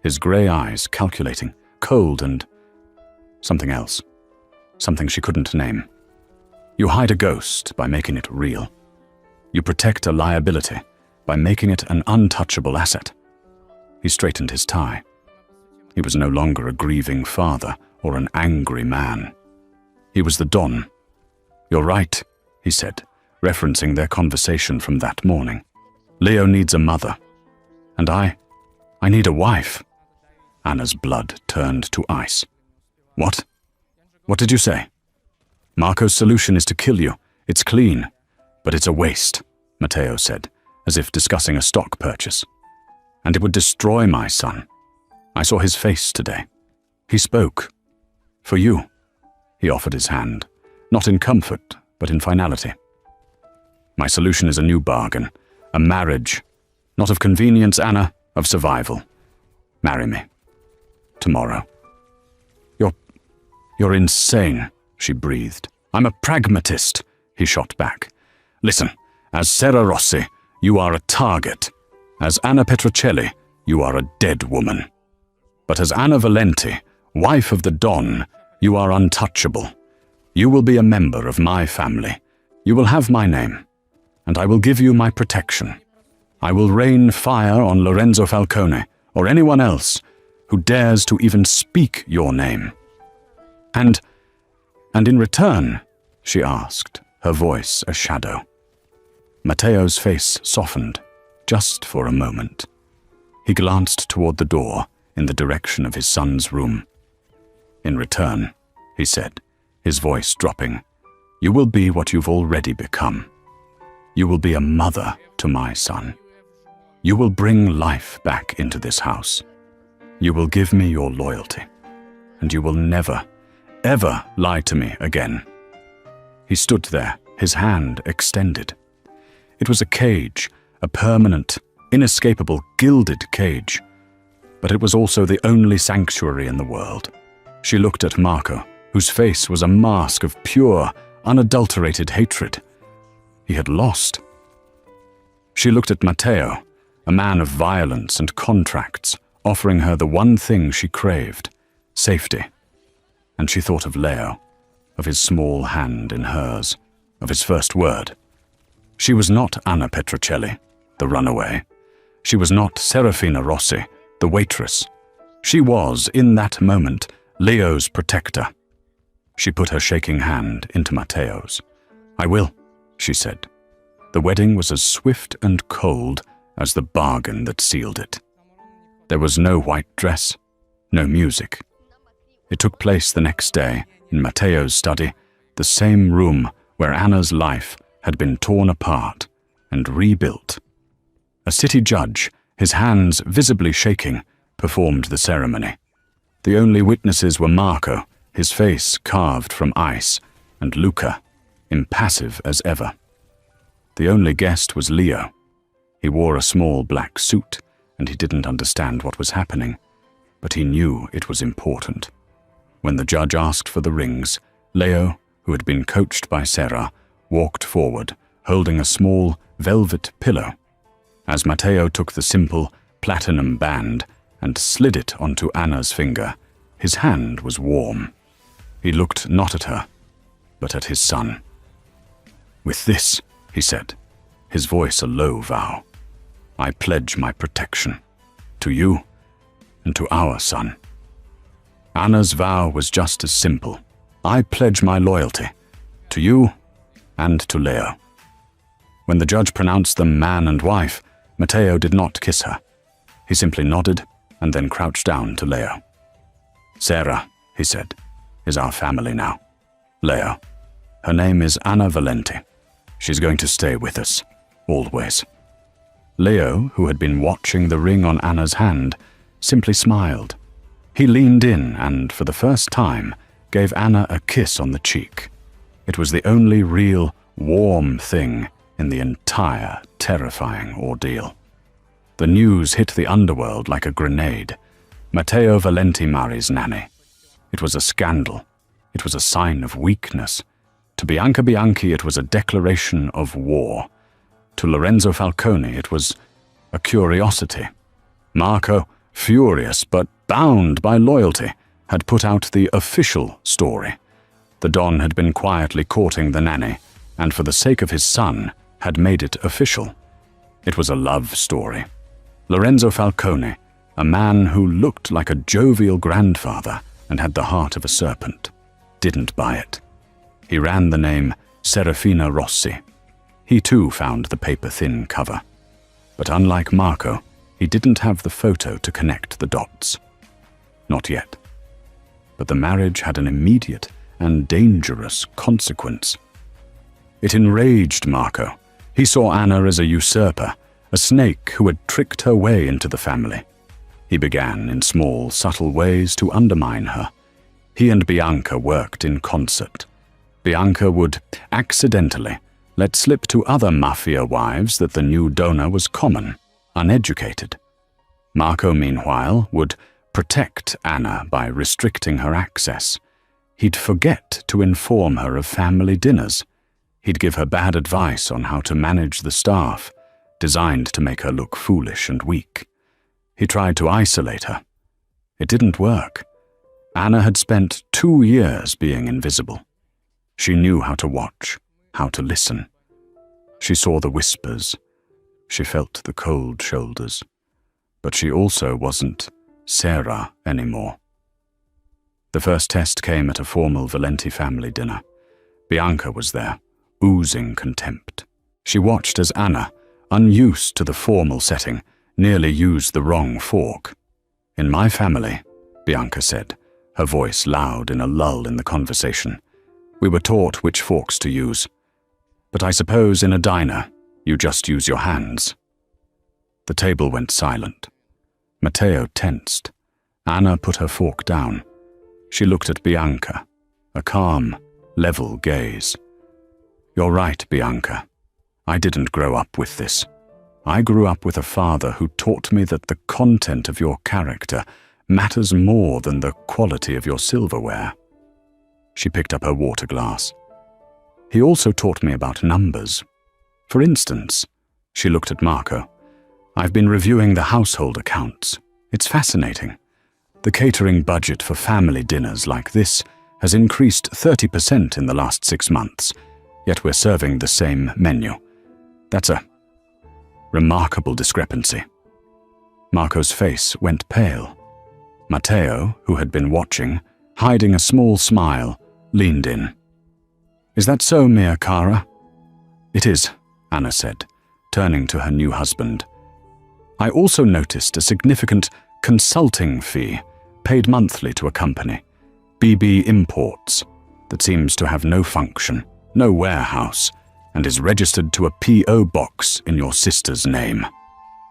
his grey eyes calculating, cold and something else. Something she couldn't name. "You hide a ghost by making it real. You protect a liability by making it an untouchable asset." He straightened his tie. He was no longer a grieving father or an angry man. He was the Don. "You're right," he said, referencing their conversation from that morning. "Leo needs a mother. And I need a wife." Anna's blood turned to ice. "What? What did you say?" "Marco's solution is to kill you. It's clean. But it's a waste," Matteo said, as if discussing a stock purchase. "And it would destroy my son. I saw his face today. He spoke. For you." He offered his hand, not in comfort, but in finality. "My solution is a new bargain, a marriage. Not of convenience, Anna, of survival. Marry me. Tomorrow." You're insane," she breathed. "I'm a pragmatist," he shot back. "Listen, as Serra Rossi, you are a target. As Anna Petrocelli, you are a dead woman. But as Anna Valenti, wife of the Don, you are untouchable. You will be a member of my family. You will have my name, and I will give you my protection. I will rain fire on Lorenzo Falcone, or anyone else, who dares to even speak your name. And in return," she asked, her voice a shadow. Matteo's face softened, just for a moment. He glanced toward the door, in the direction of his son's room. "In return," he said, his voice dropping, "you will be what you've already become. You will be a mother to my son. You will bring life back into this house. You will give me your loyalty, and you will never, ever lie to me again." He stood there, his hand extended. It was a cage, a permanent, inescapable, gilded cage. But it was also the only sanctuary in the world. She looked at Marco, whose face was a mask of pure, unadulterated hatred. He had lost. She looked at Matteo, a man of violence and contracts, offering her the one thing she craved, safety. And she thought of Leo, of his small hand in hers, of his first word. She was not Anna Petrocelli, the runaway. She was not Serafina Rossi, the waitress. She was, in that moment, Leo's protector. She put her shaking hand into Matteo's. "I will," she said. The wedding was as swift and cold as the bargain that sealed it. There was no white dress, no music. It took place the next day in Matteo's study, the same room where Anna's life had been torn apart and rebuilt. A city judge, his hands visibly shaking, performed the ceremony. The only witnesses were Marco, his face carved from ice, and Luca, impassive as ever. The only guest was Leo. He wore a small black suit, and he didn't understand what was happening, but he knew it was important. When the judge asked for the rings, Leo, who had been coached by Sarah, walked forward, holding a small velvet pillow. As Matteo took the simple platinum band and slid it onto Anna's finger, his hand was warm. He looked not at her, but at his son. "With this," he said, his voice a low vow, "I pledge my protection to you and to our son." Anna's vow was just as simple. "I pledge my loyalty to you and to Leo." When the judge pronounced them man and wife, Matteo did not kiss her. He simply nodded and then crouched down to Leo. "Sarah," he said, "is our family now. Leo, her name is Anna Valenti. She's going to stay with us, always." Leo, who had been watching the ring on Anna's hand, simply smiled. He leaned in and, for the first time, gave Anna a kiss on the cheek. It was the only real, warm thing in the entire terrifying ordeal. The news hit the underworld like a grenade. Matteo Valenti marries Nanny. It was a scandal. It was a sign of weakness. To Bianca Bianchi, it was a declaration of war. To Lorenzo Falcone, it was a curiosity. Marco, furious but bound by loyalty, had put out the official story. The Don had been quietly courting the nanny, and for the sake of his son, had made it official. It was a love story. Lorenzo Falcone, a man who looked like a jovial grandfather and had the heart of a serpent, didn't buy it. He ran the name Serafina Rossi. He too found the paper-thin cover. But unlike Marco, he didn't have the photo to connect the dots. Not yet. But the marriage had an immediate and dangerous consequence. It enraged Marco. He saw Anna as a usurper, a snake who had tricked her way into the family. He began, in small, subtle ways, to undermine her. He and Bianca worked in concert. Bianca would, accidentally, let slip to other Mafia wives that the new donor was common, uneducated. Marco, meanwhile, would protect Anna by restricting her access. He'd forget to inform her of family dinners. He'd give her bad advice on how to manage the staff, designed to make her look foolish and weak. He tried to isolate her. It didn't work. Anna had spent 2 years being invisible. She knew how to watch, how to listen. She saw the whispers. She felt the cold shoulders. But she also wasn't Sarah anymore. The first test came at a formal Valenti family dinner. Bianca was there, oozing contempt. She watched as Anna, unused to the formal setting, nearly used the wrong fork. "In my family," Bianca said, her voice loud in a lull in the conversation, "we were taught which forks to use. But I suppose in a diner, you just use your hands." The table went silent. Matteo tensed. Anna put her fork down. She looked at Bianca, a calm, level gaze. "You're right, Bianca. I didn't grow up with this. I grew up with a father who taught me that the content of your character matters more than the quality of your silverware." She picked up her water glass. "He also taught me about numbers. For instance," she looked at Marco, "I've been reviewing the household accounts. It's fascinating. The catering budget for family dinners like this has increased 30% in the last 6 months. yet we're serving the same menu. That's a remarkable discrepancy. Marco's face went pale. Matteo, who had been watching, hiding a small smile, leaned in. Is that so, mia cara? It is, Anna said, turning to her new husband. I also noticed a significant consulting fee paid monthly to a company, BB Imports, that seems to have no function, no warehouse, and is registered to a P.O. box in your sister's name.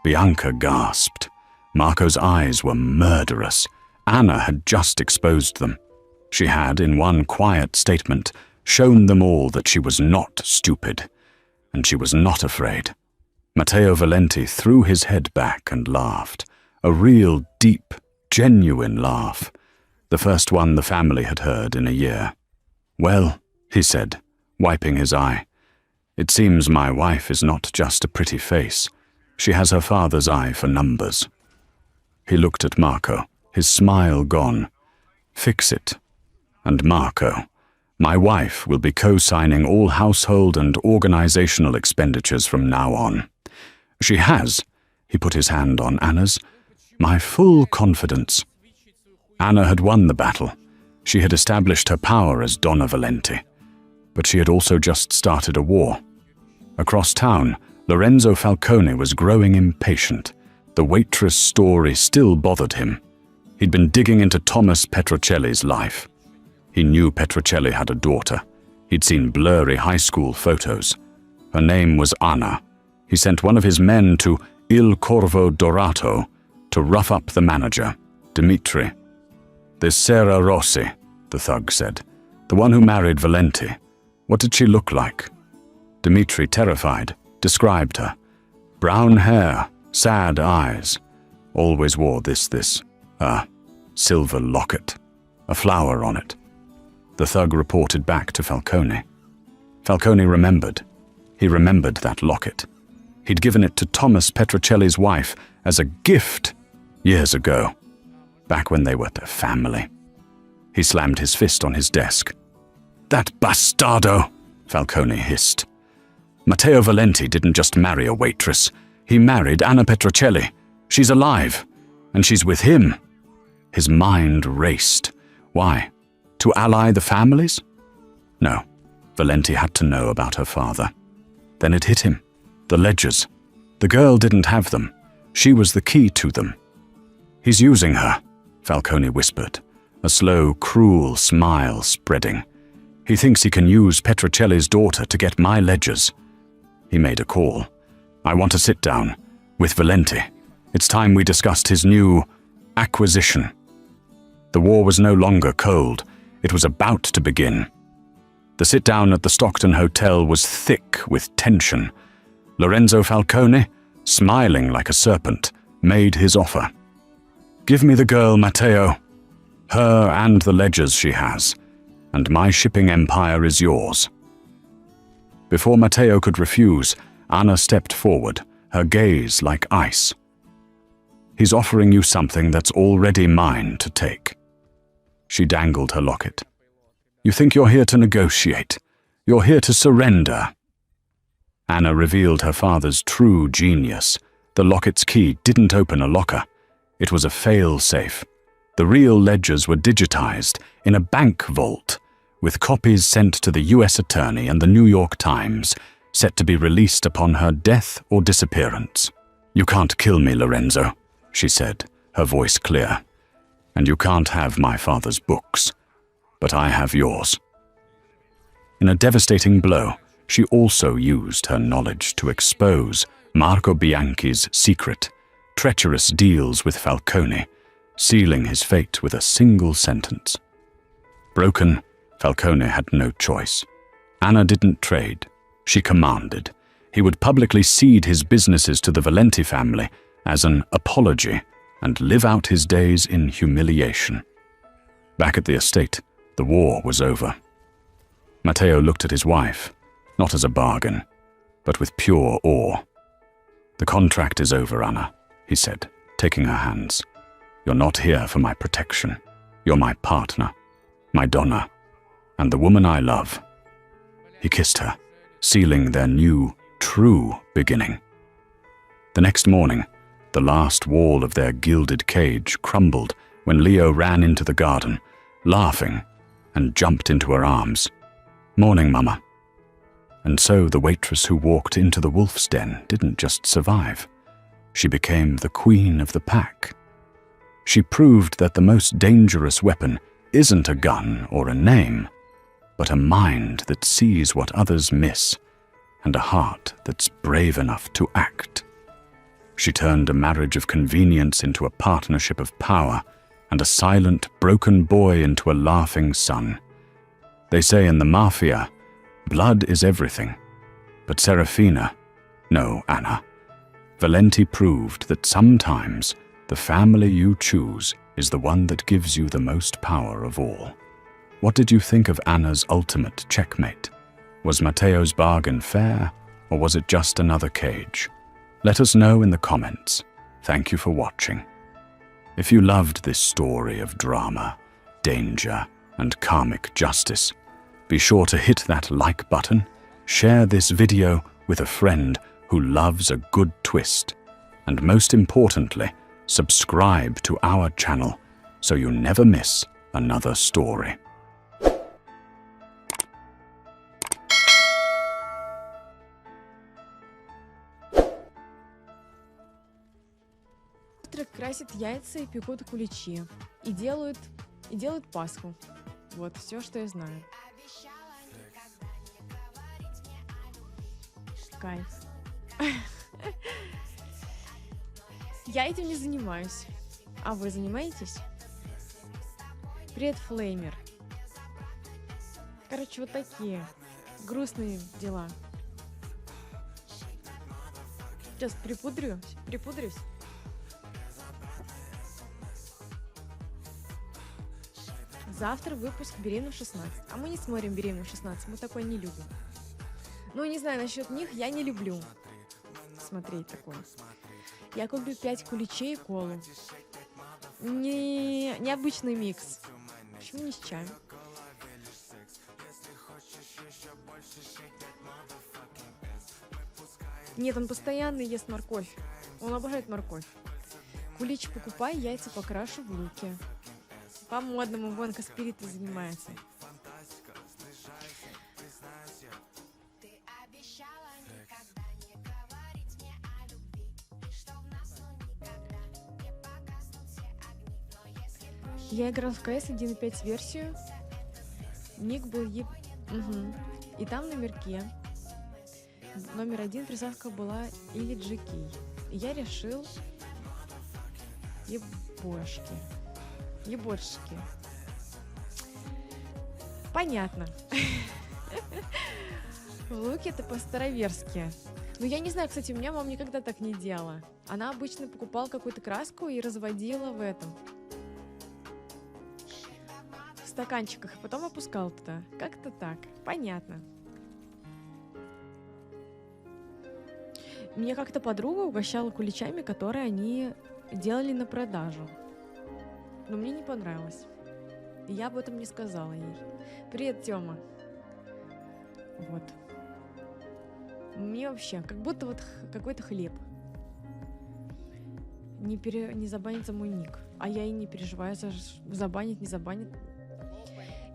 Bianca gasped. Marco's eyes were murderous. Anna had just exposed them. She had, in one quiet statement, shown them all that she was not stupid, and she was not afraid. Matteo Valenti threw his head back and laughed, a real, deep, genuine laugh, the first one the family had heard in a year. Well, he said, wiping his eye, it seems my wife is not just a pretty face. She has her father's eye for numbers. He looked at Marco, his smile gone. Fix it. And Marco, my wife will be co-signing all household and organizational expenditures from now on. She has, he put his hand on Anna's, my full confidence. Anna had won the battle. She had established her power as Donna Valenti. But she had also just started a war. Across town, Lorenzo Falcone was growing impatient. The Waitress story still bothered him. He'd been digging into Thomas Petrocelli's life. He knew Petrocelli had a daughter. He'd seen blurry high school photos. Her name was Anna. He sent one of his men to Il Corvo Dorato to rough up the manager, Dimitri. This Sarah Rossi, the thug said, the one who married Valenti. What did she look like? Dimitri, terrified, described her. Brown hair, sad eyes. Always wore this silver locket, a flower on it. The thug reported back to Falcone. Falcone remembered. He remembered that locket. He'd given it to Thomas Petrocelli's wife as a gift years ago, back when they were the family. He slammed his fist on his desk. That bastardo, Falcone hissed. Matteo Valenti didn't just marry a waitress. He married Anna Petrocelli. She's alive, and she's with him. His mind raced. Why? To ally the families? No, Valenti had to know about her father. Then it hit him. The ledgers. The girl didn't have them. She was the key to them. He's using her, Falcone whispered, a slow, cruel smile spreading. He thinks he can use Petrocelli's daughter to get my ledgers. He made a call. I want to sit down with Valenti. It's time we discussed his new acquisition. The war was no longer cold. It was about to begin. The sit-down at the Stockton Hotel was thick with tension. Lorenzo Falcone, smiling like a serpent, made his offer. Give me the girl, Matteo. Her and the ledgers she has, and my shipping empire is yours. Before Matteo could refuse, Anna stepped forward, her gaze like ice. He's offering you something that's already mine to take. She dangled her locket. You think you're here to negotiate. You're here to surrender. Anna revealed her father's true genius. The locket's key didn't open a locker. It was a fail-safe. The real ledgers were digitized in a bank vault, with copies sent to the U.S. Attorney and the New York Times, set to be released upon her death or disappearance. You can't kill me, Lorenzo, she said, her voice clear. And you can't have my father's books, but I have yours. In a devastating blow, she also used her knowledge to expose Marco Bianchi's secret, treacherous deals with Falcone, sealing his fate with a single sentence. Broken, Falcone had no choice. Anna didn't trade. She commanded. He would publicly cede his businesses to the Valenti family as an apology and live out his days in humiliation. Back at the estate, the war was over. Matteo looked at his wife, not as a bargain, but with pure awe. The contract is over, Anna, he said, taking her hands. You're not here for my protection. You're my partner, my Donna, and the woman I love. He kissed her, sealing their new, true beginning. The next morning, the last wall of their gilded cage crumbled when Leo ran into the garden, laughing, and jumped into her arms. "Morning, Mama." And so the waitress who walked into the wolf's den didn't just survive. She became the queen of the pack. She proved that the most dangerous weapon isn't a gun or a name, but a mind that sees what others miss and a heart that's brave enough to act. She turned a marriage of convenience into a partnership of power, and a silent, broken boy into a laughing son. They say in the Mafia, blood is everything. But Serafina, no, Anna, Valenti proved that sometimes the family you choose is the one that gives you the most power of all. What did you think of Anna's ultimate checkmate? Was Matteo's bargain fair, or was it just another cage? Let us know in the comments. Thank you for watching. If you loved this story of drama, danger, and karmic justice, be sure to hit that like button, share this video with a friend who loves a good twist, and most importantly, subscribe to our channel so you never miss another story. Красят яйца и пекут куличи. И делают Пасху. Вот, все, что я знаю. Кайф. Я этим не занимаюсь. А вы занимаетесь? Привет, Флеймер. Короче, вот такие грустные дела. Сейчас припудрюсь. Завтра выпуск «Беременна в 16». А мы не смотрим «Беременна в 16», мы такое не любим. Ну, не знаю, насчет них я не люблю смотреть такое. Я куплю 5 куличей и колу. Необычный микс. Почему не с чаем? Нет, он постоянно ест морковь. Он обожает морковь. Кулич покупай, яйца покрашу в луке. По-модному, вон Каспирита занимается. Я играл в КС 1.5 версию. Ник был И там на мерке номер 1 приставка была или GK. И я решил ебошки. Понятно. В луке это по-староверски. Ну, я не знаю, кстати, у меня мама никогда так не делала. Она обычно покупала какую-то краску и разводила в стаканчиках, и потом опускала туда. Как-то так. Понятно. Мне как-то подруга угощала куличами, которые они делали на продажу. Но мне не понравилось. Я об этом не сказала ей. Привет, Тёма. Вот. Мне вообще, как будто вот какой-то хлеб. Не забанится мой ник. А я и не переживаю, забанит, не забанит.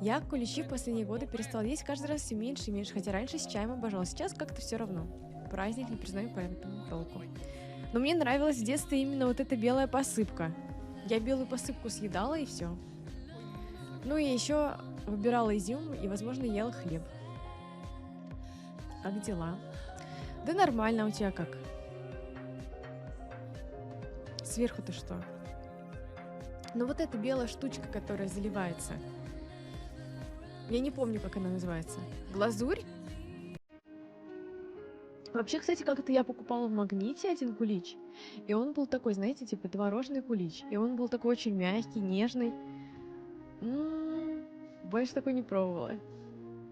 Я куличи в последние годы перестала есть каждый раз все меньше и меньше, хотя раньше с чаем обожала. Сейчас как-то все равно. Праздник, не признаю, поэтому толку. Но мне нравилась в детстве именно вот эта белая посыпка. Я белую посыпку съедала и все. Ну и еще выбирала изюм и, возможно, ела хлеб. Как дела? Да нормально, у тебя как? Сверху-то что? Ну вот эта белая штучка, которая заливается. Я не помню, как она называется. Глазурь? Вообще, кстати, как-то я покупала в Магните один кулич. И он был такой, знаете, типа творожный кулич. И он был такой очень мягкий, нежный. Больше такой не пробовала.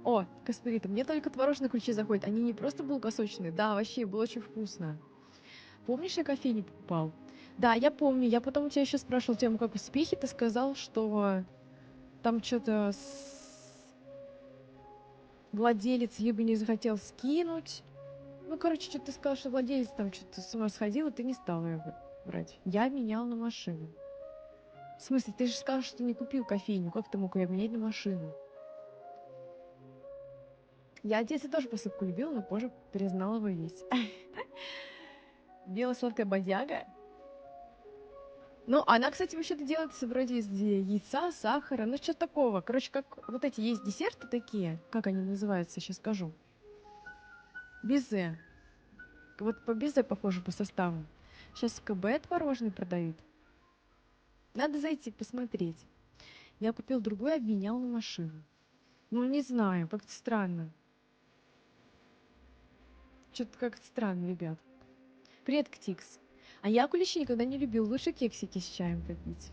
О, Каспирита, мне только творожные куличи заходят. Они не просто булгосочные. Да, вообще, было очень вкусно. Помнишь, я кофейни покупал? Да, я помню. Я потом у тебя еще спрашивала тему, как успехи. Ты сказал, что там что-то владелец либо не захотел скинуть. Ну, короче, что-то ты сказал, что владелец там что-то с ума сходил, и ты не стал ее брать. Я менял на машину. В смысле, ты же сказал, что не купил кофейню. Как ты мог ее менять на машину? Я в детстве тоже посыпку любила, но позже признала его весь. Белая сладкая бодяга. Ну, она, кстати, вообще-то делается вроде из яйца, сахара, ну, что-то такого. Короче, как вот эти есть десерты такие, как они называются, сейчас скажу. Безе. Вот по безе похоже по составу. Сейчас КБ творожный продают. Надо зайти посмотреть. Я купил другой, обменял на машину. Ну, не знаю, как-то странно. Что-то как-то странно, ребят. Привет, Ктикс. А я куличи никогда не любил. Лучше кексики с чаем попить.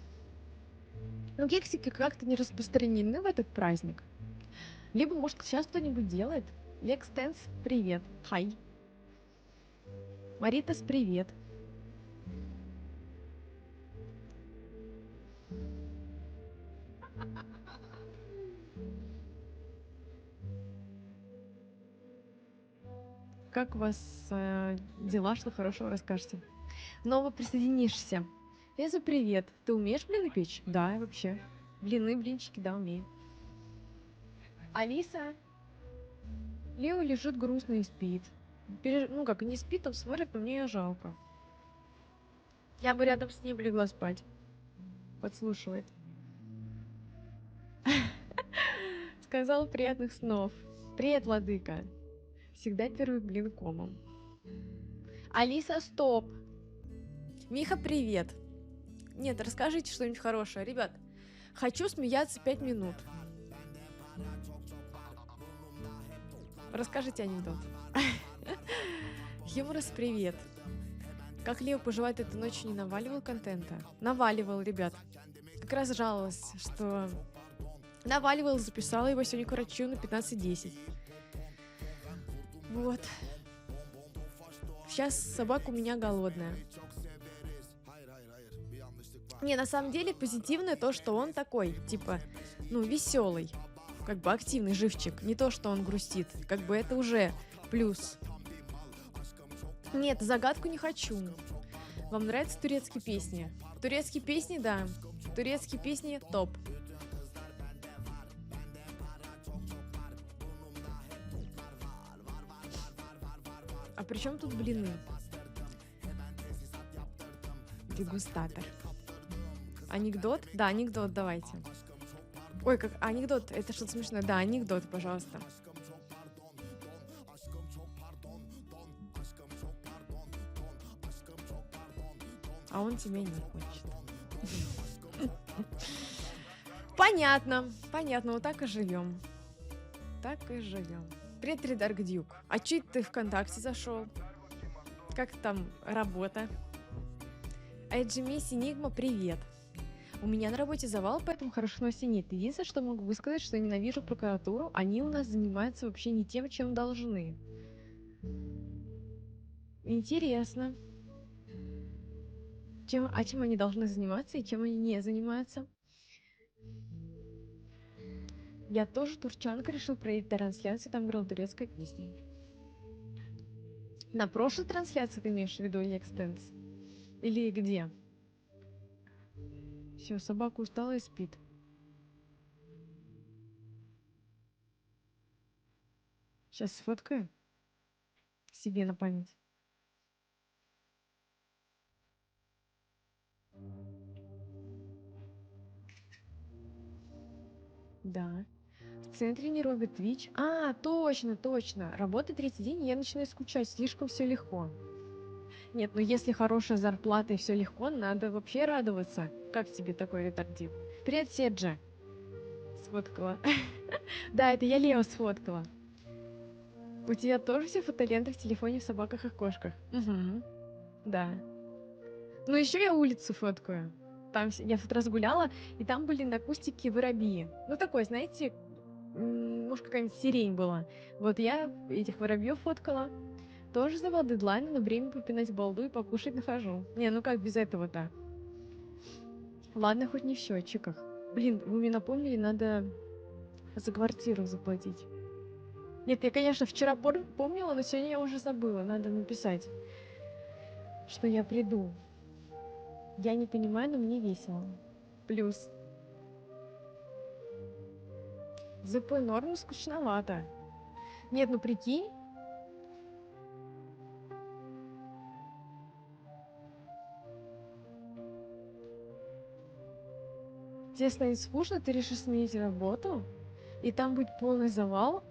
Но кексики как-то не распространены в этот праздник. Либо, может, сейчас кто-нибудь делает. Лекс Тенс, привет. Хай. Маритас, привет. Как у вас дела? Что хорошего расскажете? Снова присоединишься. Леза, привет. Ты умеешь блины печь? Да, вообще. Блины, блинчики, да, умею. Алиса. Лео лежит грустно и спит. Ну как, не спит, он смотрит, но мне её жалко. Я бы рядом с ней легла спать. Подслушивает. Сказал приятных снов. Привет, владыка. Всегда первый блин комом. Алиса, стоп. Миха, привет. Нет, расскажите что-нибудь хорошее. Ребят, хочу смеяться 5 минут. Расскажите анекдот. Юморос, привет. Как Лео поживает этой ночью, не наваливал контента? Наваливал, ребят. Как раз жаловалась, что наваливал, записала его сегодня к врачу на 15:10. Вот. Сейчас собака у меня голодная. Не, на самом деле позитивное то, что он такой, типа, ну, веселый, как бы активный живчик. Не то, что он грустит. Как бы это уже плюс. Нет, загадку не хочу. Вам нравятся турецкие песни? Турецкие песни, да. Турецкие песни топ. А при чем тут блины? Дегустатор. Анекдот? Да, анекдот давайте. Ой, как анекдот, это что-то смешное. Да, анекдот, пожалуйста. А он тебя не хочет. Понятно, понятно, вот так и живем. Так и живем. Привет, Редарк Дюк. А че ты ВКонтакте зашел? Как там работа? Эджимис Энигма, привет. У меня на работе завал, поэтому хороших новостей нет. Единственное, что могу высказать, что ненавижу прокуратуру. Они у нас занимаются вообще не тем, чем должны. Интересно. Чем они должны заниматься и чем они не занимаются? Я тоже турчанка, решил проверить трансляцию, там играл турецкая песня. На прошлой трансляции ты имеешь в виду Экстенс? Или где? Все, собака устала и спит. Сейчас сфоткаю себе на память. Да. В центре не робит Twitch. А, точно, точно. Работа третий день, и я начинаю скучать. Слишком все легко. Нет, ну если хорошая зарплата и все легко, надо вообще радоваться. Как тебе такой ретардит? Привет, Седжа. Сфоткала. Да, это я Лео сфоткала. У тебя тоже все фотоленты в телефоне в собаках и кошках? Угу. Да. Ну еще я улицу фоткаю. Там я в тот раз гуляла, и там были на кустике воробьи. Ну такой, знаете, может какая-нибудь сирень была. Вот я этих воробьев фоткала. Тоже завал дедлайн, но время попинать балду и покушать нахожу. Не, ну как без этого-то? Ладно, хоть не в счетчиках. Блин, вы мне напомнили, надо за квартиру заплатить. Нет, я, конечно, вчера помнила, но сегодня я уже забыла. Надо написать, что я приду. Я не понимаю, но мне весело. Плюс. ЗП норм скучновато. Нет, ну прикинь. Тебе станет скучно, ты решишь сменить работу, и там будет полный завал,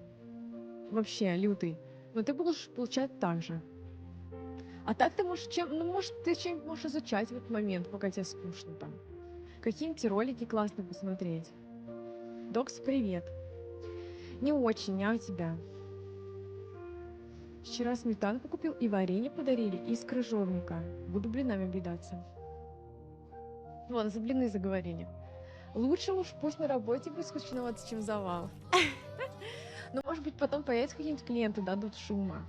вообще лютый. Но ты будешь получать так же. А так ты можешь может, ты чем-нибудь можешь изучать в этот момент, пока тебе скучно там. Какие-нибудь ролики классно посмотреть. Докс, привет. Не очень, а у тебя? Вчера сметанку купил и варенье подарили из крыжовника. Буду блинами объедаться. Вон, за блины заговорили. Лучше уж пусть на работе будет скучновато, чем завал. Ну, может быть, потом появятся какие-нибудь клиенты, дадут шума.